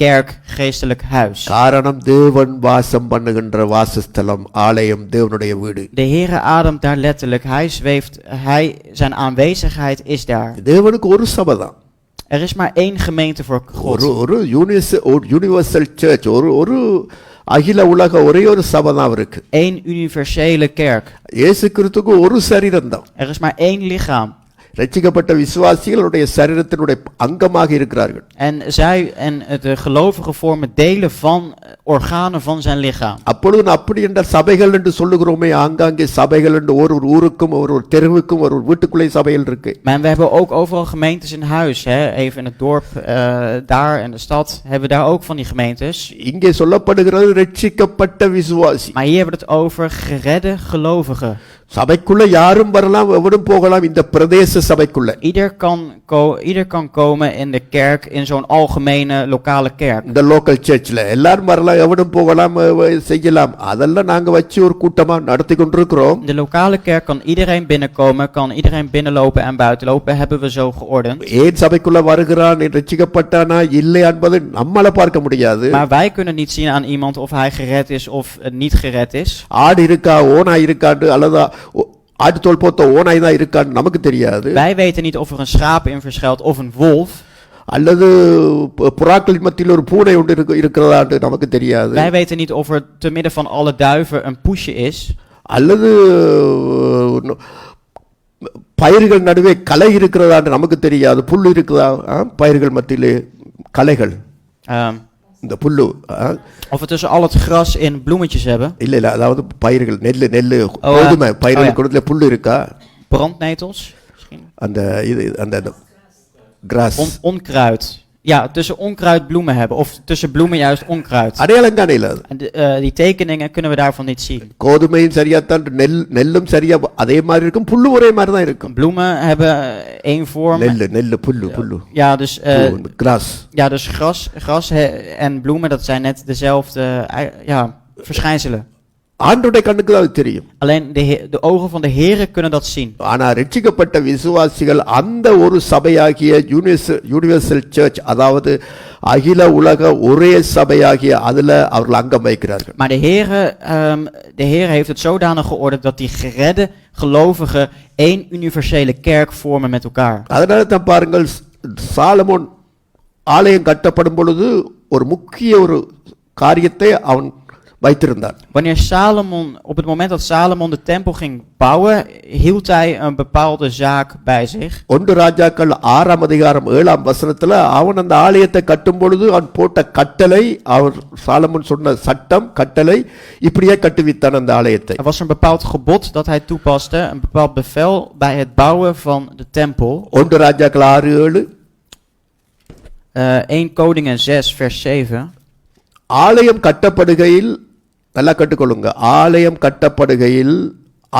kerk, geestelijk huis. காரணம் தேவன் வாசம் பண்ணுகின்ற வாசஸ்தலம், ஆலயம், தேவனுடைய வீடு. De Heere ademt daar letterlijk. Hij zweeft, zijn aanwezigheid is daar. தேவனுக்கு ஒரு சபை தான். Er is maar één gemeente voor God. ஒரு யூனிவர்சல் சர்ச், ஒரு அகில உலக ஒரே ஒரு சபை தான் இருக்கு. Eén universele kerk. இயேசு கிறிஸ்துவுக்கு ஒரு சரீரம் தான். Er is maar één lichaam. ரட்சிக்கப்பட்ட விசுவாசிகளுடைய சரீரத்தினுடைய அங்கமாக இருக்கிறார்கள். En zij en de gelovigen vormen delen van organen van zijn lichaam. அப்பொழுது அப்படி என்ற சபைகள் என்று சொல்லுகிறோமே, ஆங்காங்கே சபைகள் என்று ஒரு ஊருக்கும் ஒரு தெருவுக்கும் ஒரு வீட்டுக்குள்ளே சபைகள் இருக்கு. Maar we hebben ook overal gemeentes in huis. Even in het dorp, daar in de stad hebben we daar ook van die gemeentes. இங்கே சொல்லப்படுகிறது ரட்சிக்கப்பட்ட விசுவாசி. Maar hier hebben we het over geredde gelovigen. சபைக்குள்ள யாரும் வரலாம், எவரும் போகலாம், இந்த பிரதேச சபைக்குள்ள. Ieder kan komen in de kerk, in zo'n algemene lokale kerk. இந்த லோக்கல் சர்ச்ல எல்லாரும் வரலாம், எவரும் போகலாம், செய்யலாம். அதெல்லாம் நாங்க வச்சு ஒரு கூட்டமா நடத்தி கொண்டிருக்கிறோம். In de lokale kerk kan iedereen binnenkomen, kan iedereen binnenlopen en buitenlopen, hebben we zo geordend. ஏன் சபைக்குள்ள வருகிறான், ரட்சிக்கப்பட்டானா இல்லை என்பது நம்மால பார்க்க முடியாது. Maar wij kunnen niet zien aan iemand of hij gered is of niet gered is. ஆடு இருக்கா, ஓனா இருக்கான்னு, அல்லது ஆட்டுத்தோல் போத்த ஓனாய் தான் இருக்கான்னு நமக்கு தெரியாது. Wij weten niet of er een schaap in verschuilt of een wolf. அல்லது புறாக்களின் மத்தியில் ஒரு பூனை ஒன்று இருக்கிறதான்னு நமக்கு தெரியாது. Wij weten niet of er te midden van alle duiven een poesje is. அல்லது பயிர்கள் நடுவே களை இருக்கிறதான்னு நமக்கு தெரியாது. புல் இருக்குதா பயிர்கள் மத்தியிலே களைகள், இந்த புல்லு. Of we tussen al het gras in bloemetjes hebben. இல்ல அதாவது பயிர்கள், நெல்லு கோதுமை பயிர்கள் கூடத்துல புல்லு இருக்கா? Brandnetels misschien. அந்த gras. Onkruid. Ja, tussen onkruid bloemen hebben. Of tussen bloemen juist onkruid. அடையாளம் காணல. En die tekeningen kunnen we daarvan niet zien. கோதுமையும் சரியா தான், நெல்லும் சரியா அதே மாதிரி இருக்கும், புல்லு ஒரே மாதிரி தான் இருக்கும். Bloemen hebben één vorm. நெல்லு புல்லு. Ja, dus gras. Ja, dus gras en bloemen, dat zijn net dezelfde verschijnselen. ஆண்டவருடைய கண்ணுக்கு தான் அது தெரியும். Alleen de ogen van de Heere kunnen dat zien. ஆனா ரட்சிக்கப்பட்ட விசுவாசிகள் அந்த ஒரு சபையாகிய யூனிவர்சல் சர்ச், அதாவது அகில உலக ஒரே சபையாகிய அதுல அவர்கள் அங்கம் வகிக்கிறார்கள். Maar de Heere heeft het zodanig geordend dat die geredde gelovigen één universele kerk vormen met elkaar. அதனால தான் பாருங்கள், சாலமோன் ஆலயம் கட்டப்படும் பொழுது ஒரு முக்கிய ஒரு காரியத்தை அவன் வைத்திருந்தான். Wanneer Salomon, op het moment dat Salomon de tempel ging bouwen, hield hij een bepaalde zaak bij zich. 1 ராஜாக்கள் 6ஆம் அதிகாரம் 7ஆம் வசனத்துல அவன் அந்த ஆலயத்தை கட்டும் பொழுது அவன் போட்ட கட்டளை, அவர் சாலமோன் சொன்ன சட்டம் கட்டளை, இப்படியே கட்டுவித்தான் அந்த ஆலயத்தை. Er was een bepaald gebod dat hij toepaste, een bepaald bevel bij het bouwen van de tempel. 1 ராஜாக்கள் 6:7. 1 Koningen 6 vers 7. ஆலயம் கட்டப்படுகையில், நல்லா கட்டுக்கொள்ளுங்க, ஆலயம் கட்டப்படுகையில்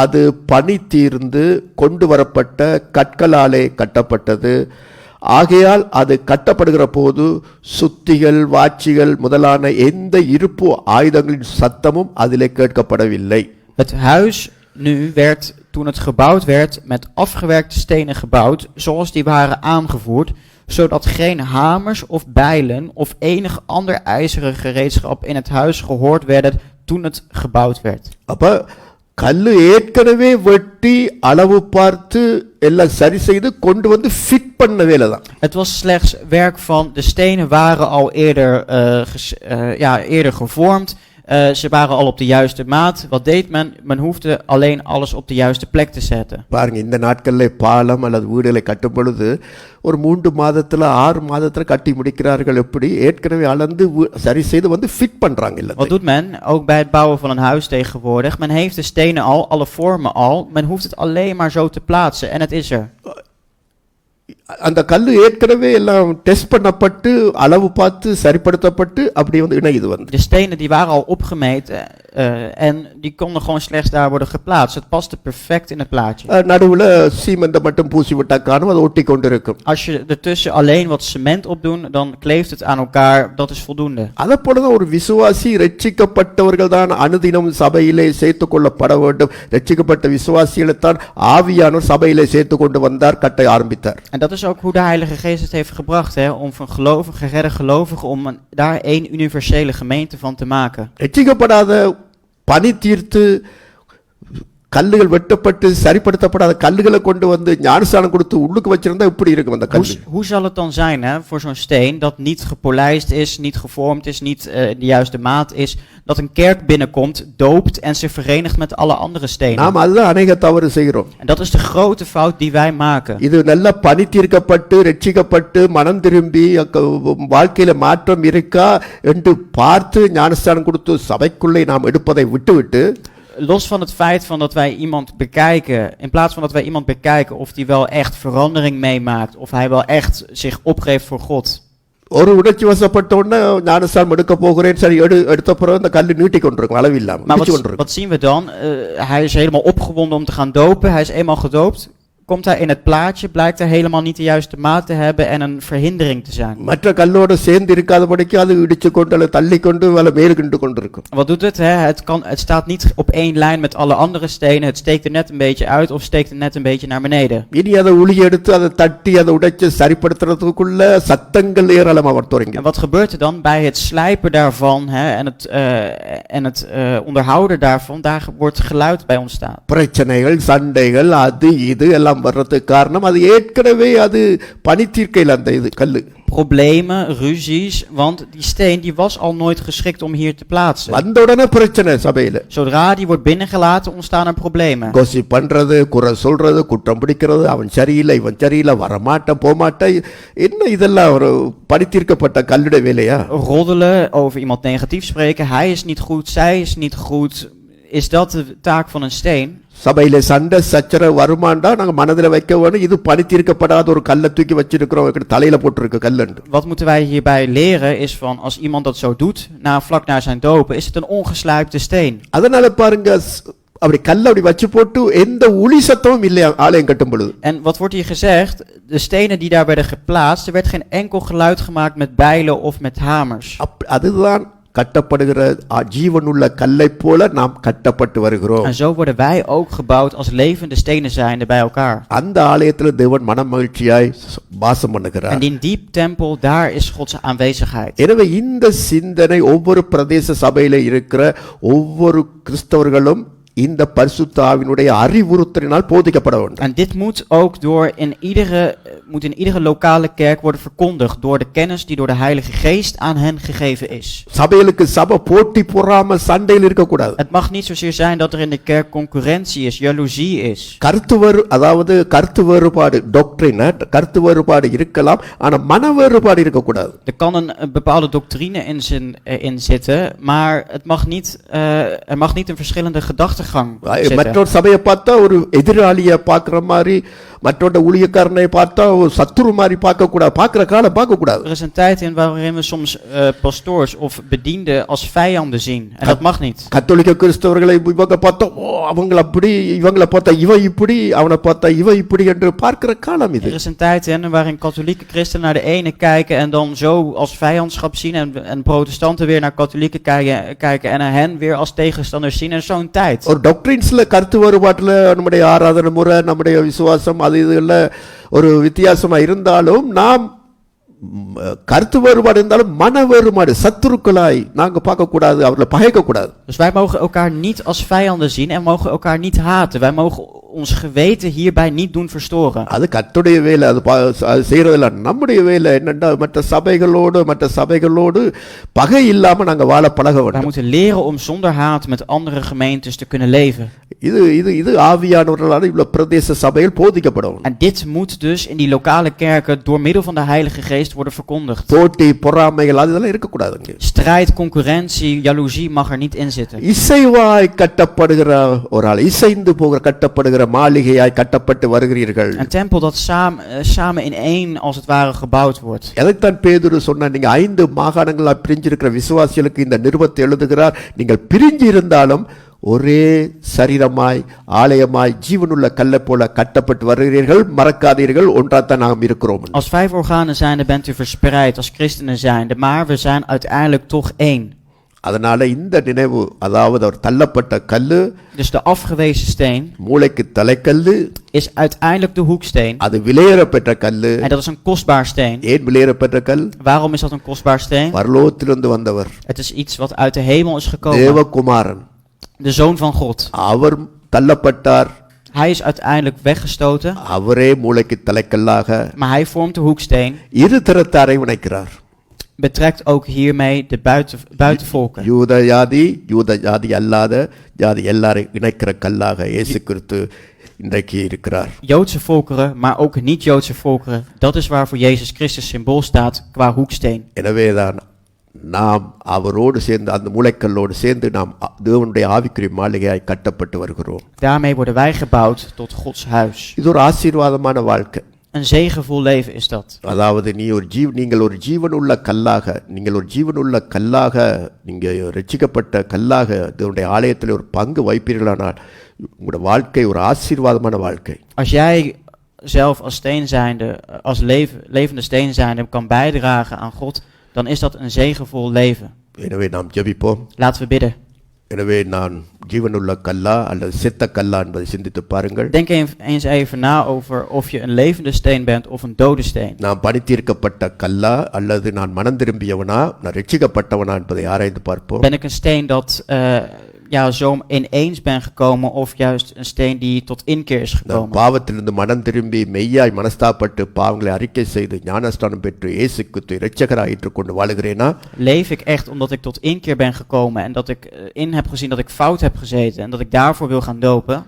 அது பனி தீர்ந்து கொண்டு வரப்பட்ட கற்களாலே கட்டப்பட்டது. ஆகையால் அது கட்டப்படுகிற போது சுத்திகள், வாட்சிகள் முதலான எந்த இருப்பு ஆயுதங்களின் சத்தமும் அதிலே கேட்கப்படவில்லை. Het huis nu werd, toen het gebouwd werd, met afgewerkte stenen gebouwd, zoals die waren aangevoerd, zodat geen hamers of bijlen of enig ander ijzeren gereedschap in het huis gehoord werden toen het gebouwd werd. அப்ப கல்லு ஏற்கனவே வெட்டி அளவு பார்த்து எல்லாம் சரி செய்து கொண்டு வந்து ஃபிட் பண்ண வேலை தான். Het was slechts werk van, de stenen waren al eerder gevormd. Ze waren al op de juiste maat. Wat deed men? Men hoefde alleen alles op de juiste plek te zetten. பாருங்க, இந்த நாட்கள்ல பாலம் அல்லது வீடுகளை கட்டும் பொழுது ஒரு 3 மாதத்துல 6 மாதத்துல கட்டி முடிக்கிறார்கள். எப்படி ஏற்கனவே அளந்து சரி செய்து வந்து ஃபிட் பண்றாங்க. இல்ல, Wat doet men? Ook bij het bouwen van een huis tegenwoordig. Men heeft de stenen al, alle vormen al. Men hoeft het alleen maar zo te plaatsen en het is er. அந்த கல்லு ஏற்கனவே எல்லாம் test பண்ணப்பட்டு அளவு பார்த்து சரிப்படுத்தப்பட்டு அப்படி வந்து இணையுது வந்து. De stenen die waren al opgemeten en die konden gewoon slechts daar worden geplaatst. Het paste perfect in het plaatje. நடுவுல சீமெந்த மட்டும் பூசி விட்டா காணும், அது ஒட்டி கொண்டு இருக்கும். Als je ertussen alleen wat cement opdoen, dan kleeft het aan elkaar. Dat is voldoende. அதை போலதான் ஒரு விசுவாசி, ரட்சிக்கப்பட்டவர்கள் தான் அனுதினம் சபையிலே சேர்த்து கொள்ளப்பட வேண்டும். ரட்சிக்கப்பட்ட விசுவாசிகளை தான் ஆவியானவர் சபையிலே சேர்த்து கொண்டு வந்தார், கட்ட ஆரம்பித்தார். En dat is ook hoe de Heilige Geest het heeft gebracht, hè, om van geredde gelovigen, om daar één universele gemeente van te maken. ரட்சிக்கப்படாத பனி தீர்த்து கல்லுகள் வெட்டப்பட்டு சரிப்படுத்தப்படாத கல்லுகளை கொண்டு வந்து ஞானஸ்நானம் கொடுத்து உள்ளுக்கு வச்சிருந்தா இப்படி இருக்கும் அந்த கல்லு. Hoe zal het dan zijn, hè, voor zo'n steen dat niet gepolijst is, niet gevormd is, niet de juiste maat is, dat een kerk binnenkomt, doopt en zich verenigt met alle andere stenen. நாம் அதுதான் அநேக தவறு செய்கிறோம். En dat is de grote fout die wij maken. இது நல்ல பனி தீர்க்கப்பட்டு ரட்சிக்கப்பட்டு மனம் திரும்பி வாழ்க்கையில மாற்றம் இருக்கா என்று பார்த்து ஞானஸ்நானம் கொடுத்து சபைக்குள்ளே நாம் எடுப்பதை விட்டுவிட்டு, Los van het feit van dat wij iemand bekijken, in plaats van dat wij iemand bekijken of die wel echt verandering meemaakt, of hij wel echt zich opgeeft voor God. ஒரு உணர்ச்சி வசப்பட்ட உடனே ஞானஸ்நானம் எடுக்க போகிறேன், சரி எடுத்த பிறகு அந்த கல்லு நீட்டி கொண்டிருக்கும், அளவில்லாம Maar நீட்டி கொண்டிருக்கும். wat zien we dan? Hij is helemaal opgewonden om te gaan dopen. Hij is eenmaal gedoopt. Komt hij in het plaatje, blijkt hij helemaal niet de juiste maat te hebben en een verhindering te zijn. மற்ற கல்லோடு சேர்ந்து இருக்காதபடிக்கு அது இடிச்சு கொண்டு அல்லது தள்ளி கொண்டு அல்ல மேல் கிண்டு கொண்டிருக்கும். Wat doet het? Hè? Het staat niet op één lijn met alle andere stenen. Het steekt er net een beetje uit of steekt er net een beetje naar beneden. இனி அதை உளி எடுத்து அதை தட்டி அதை உடைச்சு சரிப்படுத்துறதுக்குள்ள சத்தங்கள் ஏராளமாக வரத்தொடங்கி. En wat gebeurt er dan bij het slijpen daarvan, hè, en het onderhouden daarvan? Daar wordt geluid bij ontstaan. பிரச்சனைகள், சண்டைகள், அது இது எல்லாம் வர்றதுக்கு காரணம் அது ஏற்கனவே அது பனி தீர்க்கையில் அந்த இது கல்லு. Problemen, ruzies, want die steen die was al nooit geschikt om hier te plaatsen. வந்த உடனே பிரச்சனை சபையில. Zodra die wordt binnengelaten, ontstaan er problemen. Kosi பண்றது, குறை சொல்றது, குற்றம் பிடிக்கிறது, அவன் சரியில்லை, இவன் சரியில்லை, வரமாட்டேன், போமாட்டேன், என்ன இதெல்லாம் ஒரு பனி தீர்க்கப்பட்ட கல்லுடைய வேலையா? Roddelen, over iemand negatief spreken, hij is niet goed, zij is niet goed. Is dat de taak van een steen? சபையில சண்டை சச்சரவு வருமாண்டா நாங்க மனதில் வைக்க வேணும், இது பனி தீர்க்கப்படாத ஒரு கல்லை தூக்கி வச்சிருக்கிறோம், தலையில போட்டிருக்கு கல்லண்டு. Wat moeten wij hierbij leren is van, als iemand dat zo doet, vlak na zijn dopen, is het een ongesluipte steen. அதனால பாருங்க, அப்படி கல்லை அப்படி வச்சு போட்டு எந்த ஒலி சத்தமும் இல்லை ஆலயம் கட்டும் பொழுது. En wat wordt hier gezegd? De stenen die daar werden geplaatst, er werd geen enkel geluid gemaakt met bijlen of met hamers. அதுதான் கட்டப்படுகிற ஜீவனுள்ள கல்லை போல நாம் கட்டப்பட்டு வருகிறோம். En zo worden wij ook gebouwd als levende stenen zijnde bij elkaar. அந்த ஆலயத்தில் தேவன் மனமகிழ்ச்சியாய் வாசம் En பண்ணுகிறார். in die tempel, daar is Gods aanwezigheid. எனவே இந்த சிந்தனை ஒவ்வொரு பிரதேச சபையில இருக்கிற ஒவ்வொரு கிறிஸ்தவர்களும் இந்த பரிசுத்த ஆவியினுடைய அறிவுறுத்தலினால் போதிக்கப்பட வேண்டும். En dit moet ook moet in iedere lokale kerk worden verkondigd door de kennis die door de Heilige Geest aan hen gegeven is. சபைகளுக்கு சபை போட்டி போடாம சண்டையில் இருக்க கூடாது. Het mag niet zozeer zijn dat er in de kerk concurrentie is, jaloezie is. அதாவது கருத்து வேறுபாடு டாக்டரின் கருத்து வேறுபாடு இருக்கலாம், ஆனா மன வேறுபாடு இருக்க கூடாது. Er kan een bepaalde doctrine in zitten, maar er mag niet een verschillende gedachtegang zitten. மற்றொரு சபையை பார்த்தா ஒரு எதிராளியை பார்க்குற மாதிரி, மற்றொரு ஊழியக்காரனை பார்த்தா ஒரு சத்துரு மாதிரி பார்க்க கூடாது, பார்க்குற காலம் பார்க்க கூடாது. Er is een tijd in waarin we soms pastoors of bedienden als vijanden zien. En dat mag niet. கத்தோலிக்க கிறிஸ்தவர்களை இவங்க பார்த்தா அவங்க அப்படி, இவங்களை பார்த்தா இவன் இப்படி, அவனை பார்த்தா இவன் இப்படி என்று பார்க்கிற காலம் இது. Er is een tijd in waarin katholieke christenen naar de ene kijken en dan zo als vijandschap zien en protestanten weer naar katholieken kijken en hen weer als tegenstanders zien. En zo'n tijd. ஒரு டாக்டரின்ஸ்ல கருத்து வேறுபாட்டுல நம்முடைய ஆராதனை முறை, நம்முடைய விசுவாசம் அது இதுல ஒரு வித்தியாசமா இருந்தாலும், நாம் கருத்து வேறுபாடு இருந்தாலும் மன வேறுபாடு சத்துருக்களாய் நாங்க பார்க்க கூடாது, அவர்களை பகைக்க கூடாது. Dus wij mogen elkaar niet als vijanden zien en mogen elkaar niet haten. Wij mogen ons geweten hierbij niet doen verstoren. அது கர்த்தருடைய வேலை, அது செய்யறதில்ல. நம்முடைய வேலை என்னன்னா மற்ற சபைகளோடு பகை இல்லாம நாங்க வாழ பழக Wij வேண்டும். moeten leren om zonder haat met andere gemeentes te kunnen leven. இது ஆவியானவர்களால் இவ்வளவு பிரதேச சபையில் போதிக்கப்படும். En dit moet dus in die lokale kerken door middel van de Heilige Geest worden verkondigd. போட்டி பொறாமைகள் அதெல்லாம் இருக்க கூடாதுங்க. Strijd, concurrentie, jaloezie mag er niet in zitten. இசைவாய் கட்டப்படுகிற ஒரு ஆள், இசைந்து போகிற கட்டப்படுகிற மாளிகையாய் கட்டப்பட்டு வருகிறீர்கள். Een tempel dat samen in één als het ware gebouwd wordt. எதைத்தான் பேதுரு சொன்னார், நீங்க 5 மாகாணங்களா பிரிஞ்சிருக்கிற விசுவாசிகளுக்கு இந்த நிருபத்தை எழுதுகிறார். நீங்கள் பிரிஞ்சு இருந்தாலும் ஒரே சரீரமாய் ஆலயமாய் ஜீவனுள்ள கல்லை போல கட்டப்பட்டு வருகிறீர்கள், மறக்காதீர்கள், ஒன்றாத்தான் நாம் இருக்கிறோம். Als 5 organen zijnde bent u verspreid als christenen zijnde, maar we zijn uiteindelijk toch één. அதனால இந்த நினைவு, அதாவது அவர் தள்ளப்பட்ட கல்லு, Dus de afgewezen steen மூளைக்கு தலைக்கல்லு, is uiteindelijk de hoeksteen. அது விலையேற பெற்ற கல்லு. En dat is een kostbaar steen. ஏன் விலையேற பெற்ற கல்? Waarom is dat een kostbaar steen? பரலோகத்திலிருந்து வந்தவர், Het is iets wat uit de hemel is gekomen. தேவகுமாரன், De Zoon van God. Our தள்ளப்பட்டார், Hij is uiteindelijk weggestoten, அவரே மூளைக்கு தலைக்கல்லாக maar hij vormt de hoeksteen. இரு தரத்தாரை இணைக்கிறார். Betrekt ook hiermee de buitenvolken. யூத ஜாதி அல்லாத ஜாதி எல்லாரையும் இணைக்கிற கல்லாக இயேசு கிறிஸ்து இன்றைக்கு இருக்கிறார். Joodse volkeren, maar ook niet-Joodse volkeren. Dat is waarvoor Jezus Christus symbool staat qua hoeksteen. எனவேதான் நாம் அவரோடு சேர்ந்து, அந்த மூளைக்கல்லோடு சேர்ந்து நாம் தேவனுடைய ஆவிக்குரிய மாளிகையாய் கட்டப்பட்டு வருகிறோம். Daarmee worden wij gebouwd tot Gods huis. இது ஒரு ஆசீர்வாதமான வாழ்க்கை. Een zegenvol leven is dat. அதாவது நீங்கள் ஒரு ஜீவனுள்ள கல்லாக, நீங்க ரட்சிக்கப்பட்ட கல்லாக தேவனுடைய ஆலயத்தில் ஒரு பங்கு வைப்பீர்களானால் உங்களுடைய வாழ்க்கை ஒரு ஆசீர்வாதமான வாழ்க்கை. Als jij zelf als steen zijnde, als levende steen zijnde kan bijdragen aan God, dan is dat een zegenvol leven. எனவே நாம் ஜெபிப்போம். Laten we bidden. எனவே நான் ஜீவனுள்ள கல்லா அல்லது செத்த கல்லா என்பதை சிந்தித்து பாருங்கள். Denk eens even na over of je een levende steen bent of een dode steen. நான் பணித்தீர்க்கப்பட்ட கல்லா அல்லது நான் மனம் திரும்பியவனா, நான் ரட்சிக்கப்பட்டவனா என்பதை ஆராய்ந்து பார்ப்போம். Ben ik een steen dat zo ineens ben gekomen of juist een steen die tot inkeer is நான் gekomen? பாவத்திலிருந்து மனம் திரும்பி மெய்யாய் மனஸ்தாப்பட்டு பாவங்களை அறிக்கை செய்து ஞானஸ்தானம் பெற்று இயேசு கிறிஸ்துவை இரட்சகராய் ஏற்றுக்கொண்டு வாழுகிறேனா? Leef ik echt omdat ik tot inkeer ben gekomen en dat ik in heb gezien dat ik fout heb gezeten en dat ik daarvoor wil gaan dopen?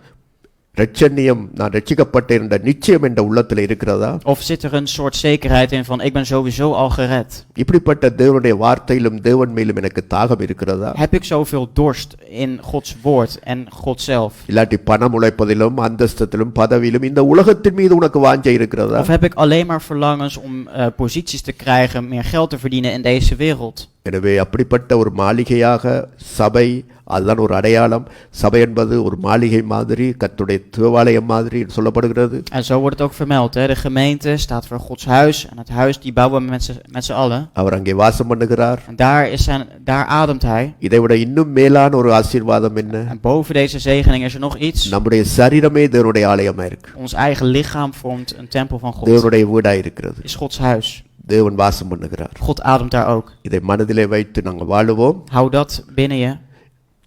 ரட்சணியம், நான் ரட்சிக்கப்பட்ட என்ற நிச்சயம் என்ற உள்ளத்தில் இருக்கிறதா? Of zit er een soort zekerheid in van ik ben sowieso al gered? இப்படிப்பட்ட தேவனுடைய வார்த்தையிலும் தேவன் மேலும் எனக்கு தாகம் இருக்கிறதா? Heb ik zoveel dorst in Gods woord en God zelf? இல்லாட்டி பணம் உழைப்பதிலும் அந்தஸ்தத்திலும் பதவியிலும் இந்த உலகத்தின் மீது உனக்கு வாஞ்சை இருக்கிறதா? Of heb ik alleen maar verlangens om posities te krijgen, meer geld te verdienen in deze wereld? எனவே அப்படிப்பட்ட ஒரு மாளிகையாக, சபை அதுதான் ஒரு அடையாளம். சபை என்பது ஒரு மாளிகை மாதிரி, கர்த்தருடைய தேவாலயம் மாதிரி சொல்லப்படுகிறது. En zo wordt het ook vermeld. Hè? De gemeente staat voor Gods huis. En het huis die bouwen we met z'n allen. அவர் அங்கே வாசம் பண்ணுகிறார். En daar ademt hij. இதை விட இன்னும் மேலான ஒரு ஆசீர்வாதம் என்ன? En boven deze zegening is er nog iets. நம்முடைய சரீரமே தேவனுடைய ஆலயமா இருக்கு. Ons eigen lichaam vormt een tempel van God. தேவனுடைய வீடா இருக்கிறது. Is Gods huis. தேவன் வாசம் பண்ணுகிறார். God ademt daar ook. இதை மனதிலே வைத்து நாங்கள் வாழுவோம். Hou dat binnen je.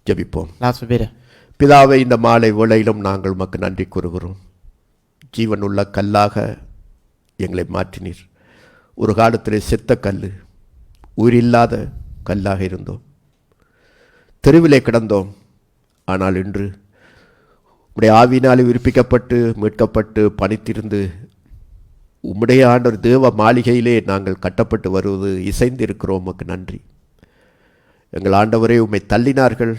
ஜெபிப்போம். Laten we bidden. பிதாவே, இந்த மாலை வேளையிலும் நாங்கள் உமக்கு நன்றி கூறுகிறோம். ஜீவனுள்ள கல்லாக எங்களை மாற்றினீர். ஒரு காலத்திலே செத்த கல், உயிரில்லாத கல்லாக இருந்தோம், தெருவிலே கிடந்தோம். ஆனால் இன்று உம்முடைய ஆவியினாலே உயிர்ப்பிக்கப்பட்டு மீட்கப்பட்டு பணித்திருந்து உம்முடைய ஆண்டவர் தேவ மாளிகையிலே நாங்கள் கட்டப்பட்டு வருவது இசைந்து இருக்கிறோம். உமக்கு நன்றி. எங்கள் ஆண்டவரே, உம்மை தள்ளினார்கள்,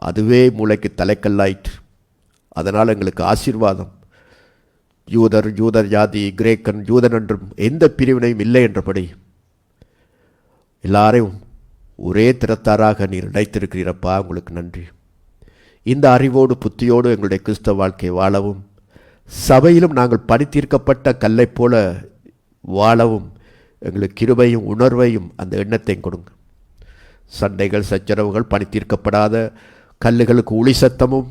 அதுவே மூளைக்கு தலைக்கல்லாயிற்று. அதனால் எங்களுக்கு ஆசீர்வாதம். யூதர் ஜாதி, கிரேக்கன், யூதன் என்றும் எந்த பிரிவினையும் இல்லை என்றபடி எல்லாரையும் ஒரே திறத்தாராக நீர் இணைத்திருக்கிறீரப்பா. உங்களுக்கு நன்றி. இந்த அறிவோடு புத்தியோடு எங்களுடைய கிறிஸ்தவ வாழ்க்கை வாழவும், சபையிலும் நாங்கள் பணித்தீர்க்கப்பட்ட கல்லை போல வாழவும் எங்களுக்கு கிருபையும் உணர்வையும் அந்த எண்ணத்தையும் கொடுங்க. சண்டைகள், சச்சரவுகள், பணித்தீர்க்கப்படாத கல்லுகளுக்கு ஒளி சத்தமும்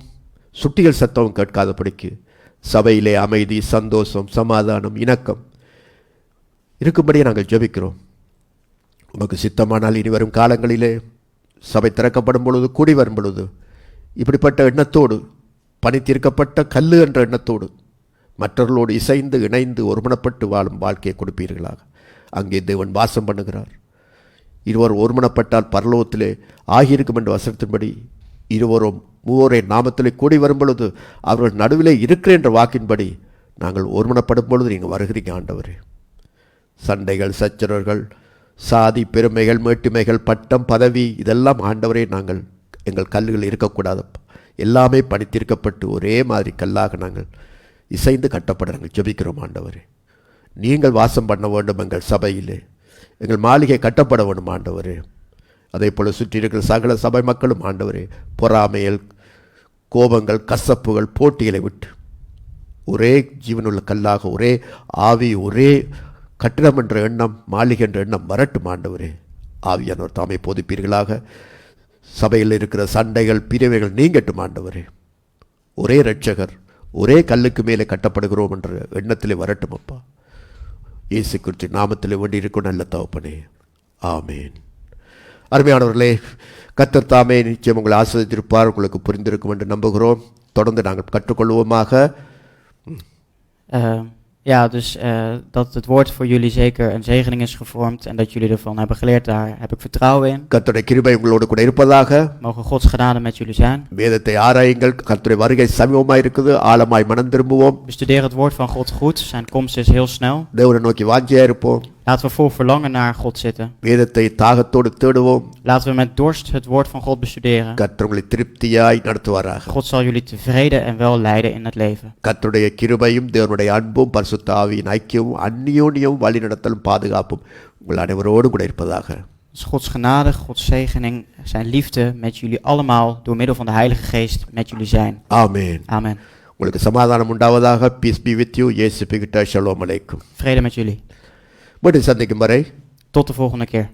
சுட்டிகள் சத்தமும் கேட்காதபடிக்கு சபையிலே அமைதி, சந்தோஷம், சமாதானம், இணக்கம் இருக்கும்படியே நாங்கள் ஜெபிக்கிறோம். உமக்கு சித்தமானால் இனி வரும் காலங்களிலே சபை திறக்கப்படும் பொழுது, கூடி வரும் பொழுது இப்படிப்பட்ட எண்ணத்தோடு, பணித்தீர்க்கப்பட்ட கல்லு என்ற எண்ணத்தோடு மற்றவர்களோடு இசைந்து இணைந்து ஒருமனப்பட்டு வாழும் வாழ்க்கையை கொடுப்பீர்களாக. அங்கே தேவன் வாசம் பண்ணுகிறார். இருவர் ஒருமனப்பட்டால் பரலோகத்திலே ஆகியிருக்கும் என்ற வசனத்தின்படி இருவரும் மூவரே நாமத்திலே கூடி வரும் பொழுது அவர்கள் நடுவிலே இருக்கிற என்ற வாக்கின்படி நாங்கள் ஒருமனப்படும் பொழுது நீங்கள் வருகிறீங்க ஆண்டவரே. சண்டைகள், சச்சரவுகள், சாதி, பெருமைகள், மேட்டுமைகள், பட்டம், பதவி இதெல்லாம் ஆண்டவரே நாங்கள் எங்கள் கல்லுகள் இருக்கக்கூடாதப்பா. எல்லாமே பணித்திருக்கப்பட்டு ஒரே மாதிரி கல்லாக நாங்கள் இசைந்து கட்டப்பட நாங்கள் ஜெபிக்கிறோம் ஆண்டவரே. நீங்கள் வாசம் பண்ண வேண்டும் எங்கள் சபையிலே, எங்கள் மாளிகை கட்டப்பட வேண்டும் ஆண்டவரே. அதே போல் சுற்றி இருக்கிற சகல சபை மக்களும் ஆண்டவரே பொறாமைகள், கோபங்கள், கசப்புகள், போட்டிகளை விட்டு ஒரே ஜீவனுள்ள கல்லாக, ஒரே ஆவி, ஒரே கட்டிடம் என்ற எண்ணம், மாளிகை என்ற எண்ணம் வரட்டும் ஆண்டவரே. ஆவியானவர் தாமே போதிப்பீர்களாக. சபையில் இருக்கிற சண்டைகள், பிரிவுகள் நீங்கட்டும் ஆண்டவரே. ஒரே இரட்சகர், ஒரே கல்லுக்கு மேலே கட்டப்படுகிறோம் என்ற எண்ணத்திலே வரட்டும் அப்பா. இயேசு கிறிஸ்து நாமத்திலே வேண்டி இருக்கும் நல்ல தகப்பனே, ஆமேன். அருமையானவர்களே, கர்த்தர் தாமே நிச்சயம் உங்களை ஆசீர்வதித்திருப்பார். உங்களுக்கு புரிந்திருக்கும் என்று நம்புகிறோம். தொடர்ந்து நாங்கள் கற்றுக்கொள்வோமாக. Dus dat het woord voor jullie zeker een zegening is gevormd en dat jullie ervan hebben geleerd, daar heb ik vertrouwen in. கர்த்தருடைய கிருபை உங்களோடு கூட இருப்பதாக. Mogen Gods genade met jullie zijn. வேதத்தை ஆராயுங்கள். கர்த்தருடைய வருகை சமீபமாய் இருக்குது. ஆழமாய் மனம் திரும்புவோம். Bestudeer het woord van God goed. Zijn komst is heel snel. தேவனை நோக்கி வாஞ்சியா இருப்போம். Laten we vol verlangen naar God zitten. வேதத்தை தாகத்தோடு தேடுவோம். Laten we met dorst het woord van God bestuderen. கர்த்தர் உங்களை திருப்தியாய் நடத்துவாராக. God zal jullie tevreden en wel leiden in het leven. கர்த்தருடைய கிருபையும் தேவனுடைய அன்பும் பரிசுத்த ஆவியின் ஐக்கியமும் அந்நியோன்யமும் வழிநடத்தலும் பாதுகாப்பும் உங்கள் அனைவரோடு கூட இருப்பதாக. Dus Gods genade, Gods zegening, zijn liefde met jullie allemaal door middel van de Heilige Geest met jullie zijn. ஆமென். Amen. உங்களுக்கு சமாதானம் உண்டாவதாக. Piece be with you. இயேசு கிட்ட ஷலோம் அலைக்கும். Vrede met jullie. மீண்டும் சந்திக்கும் வரை Tot de volgende keer.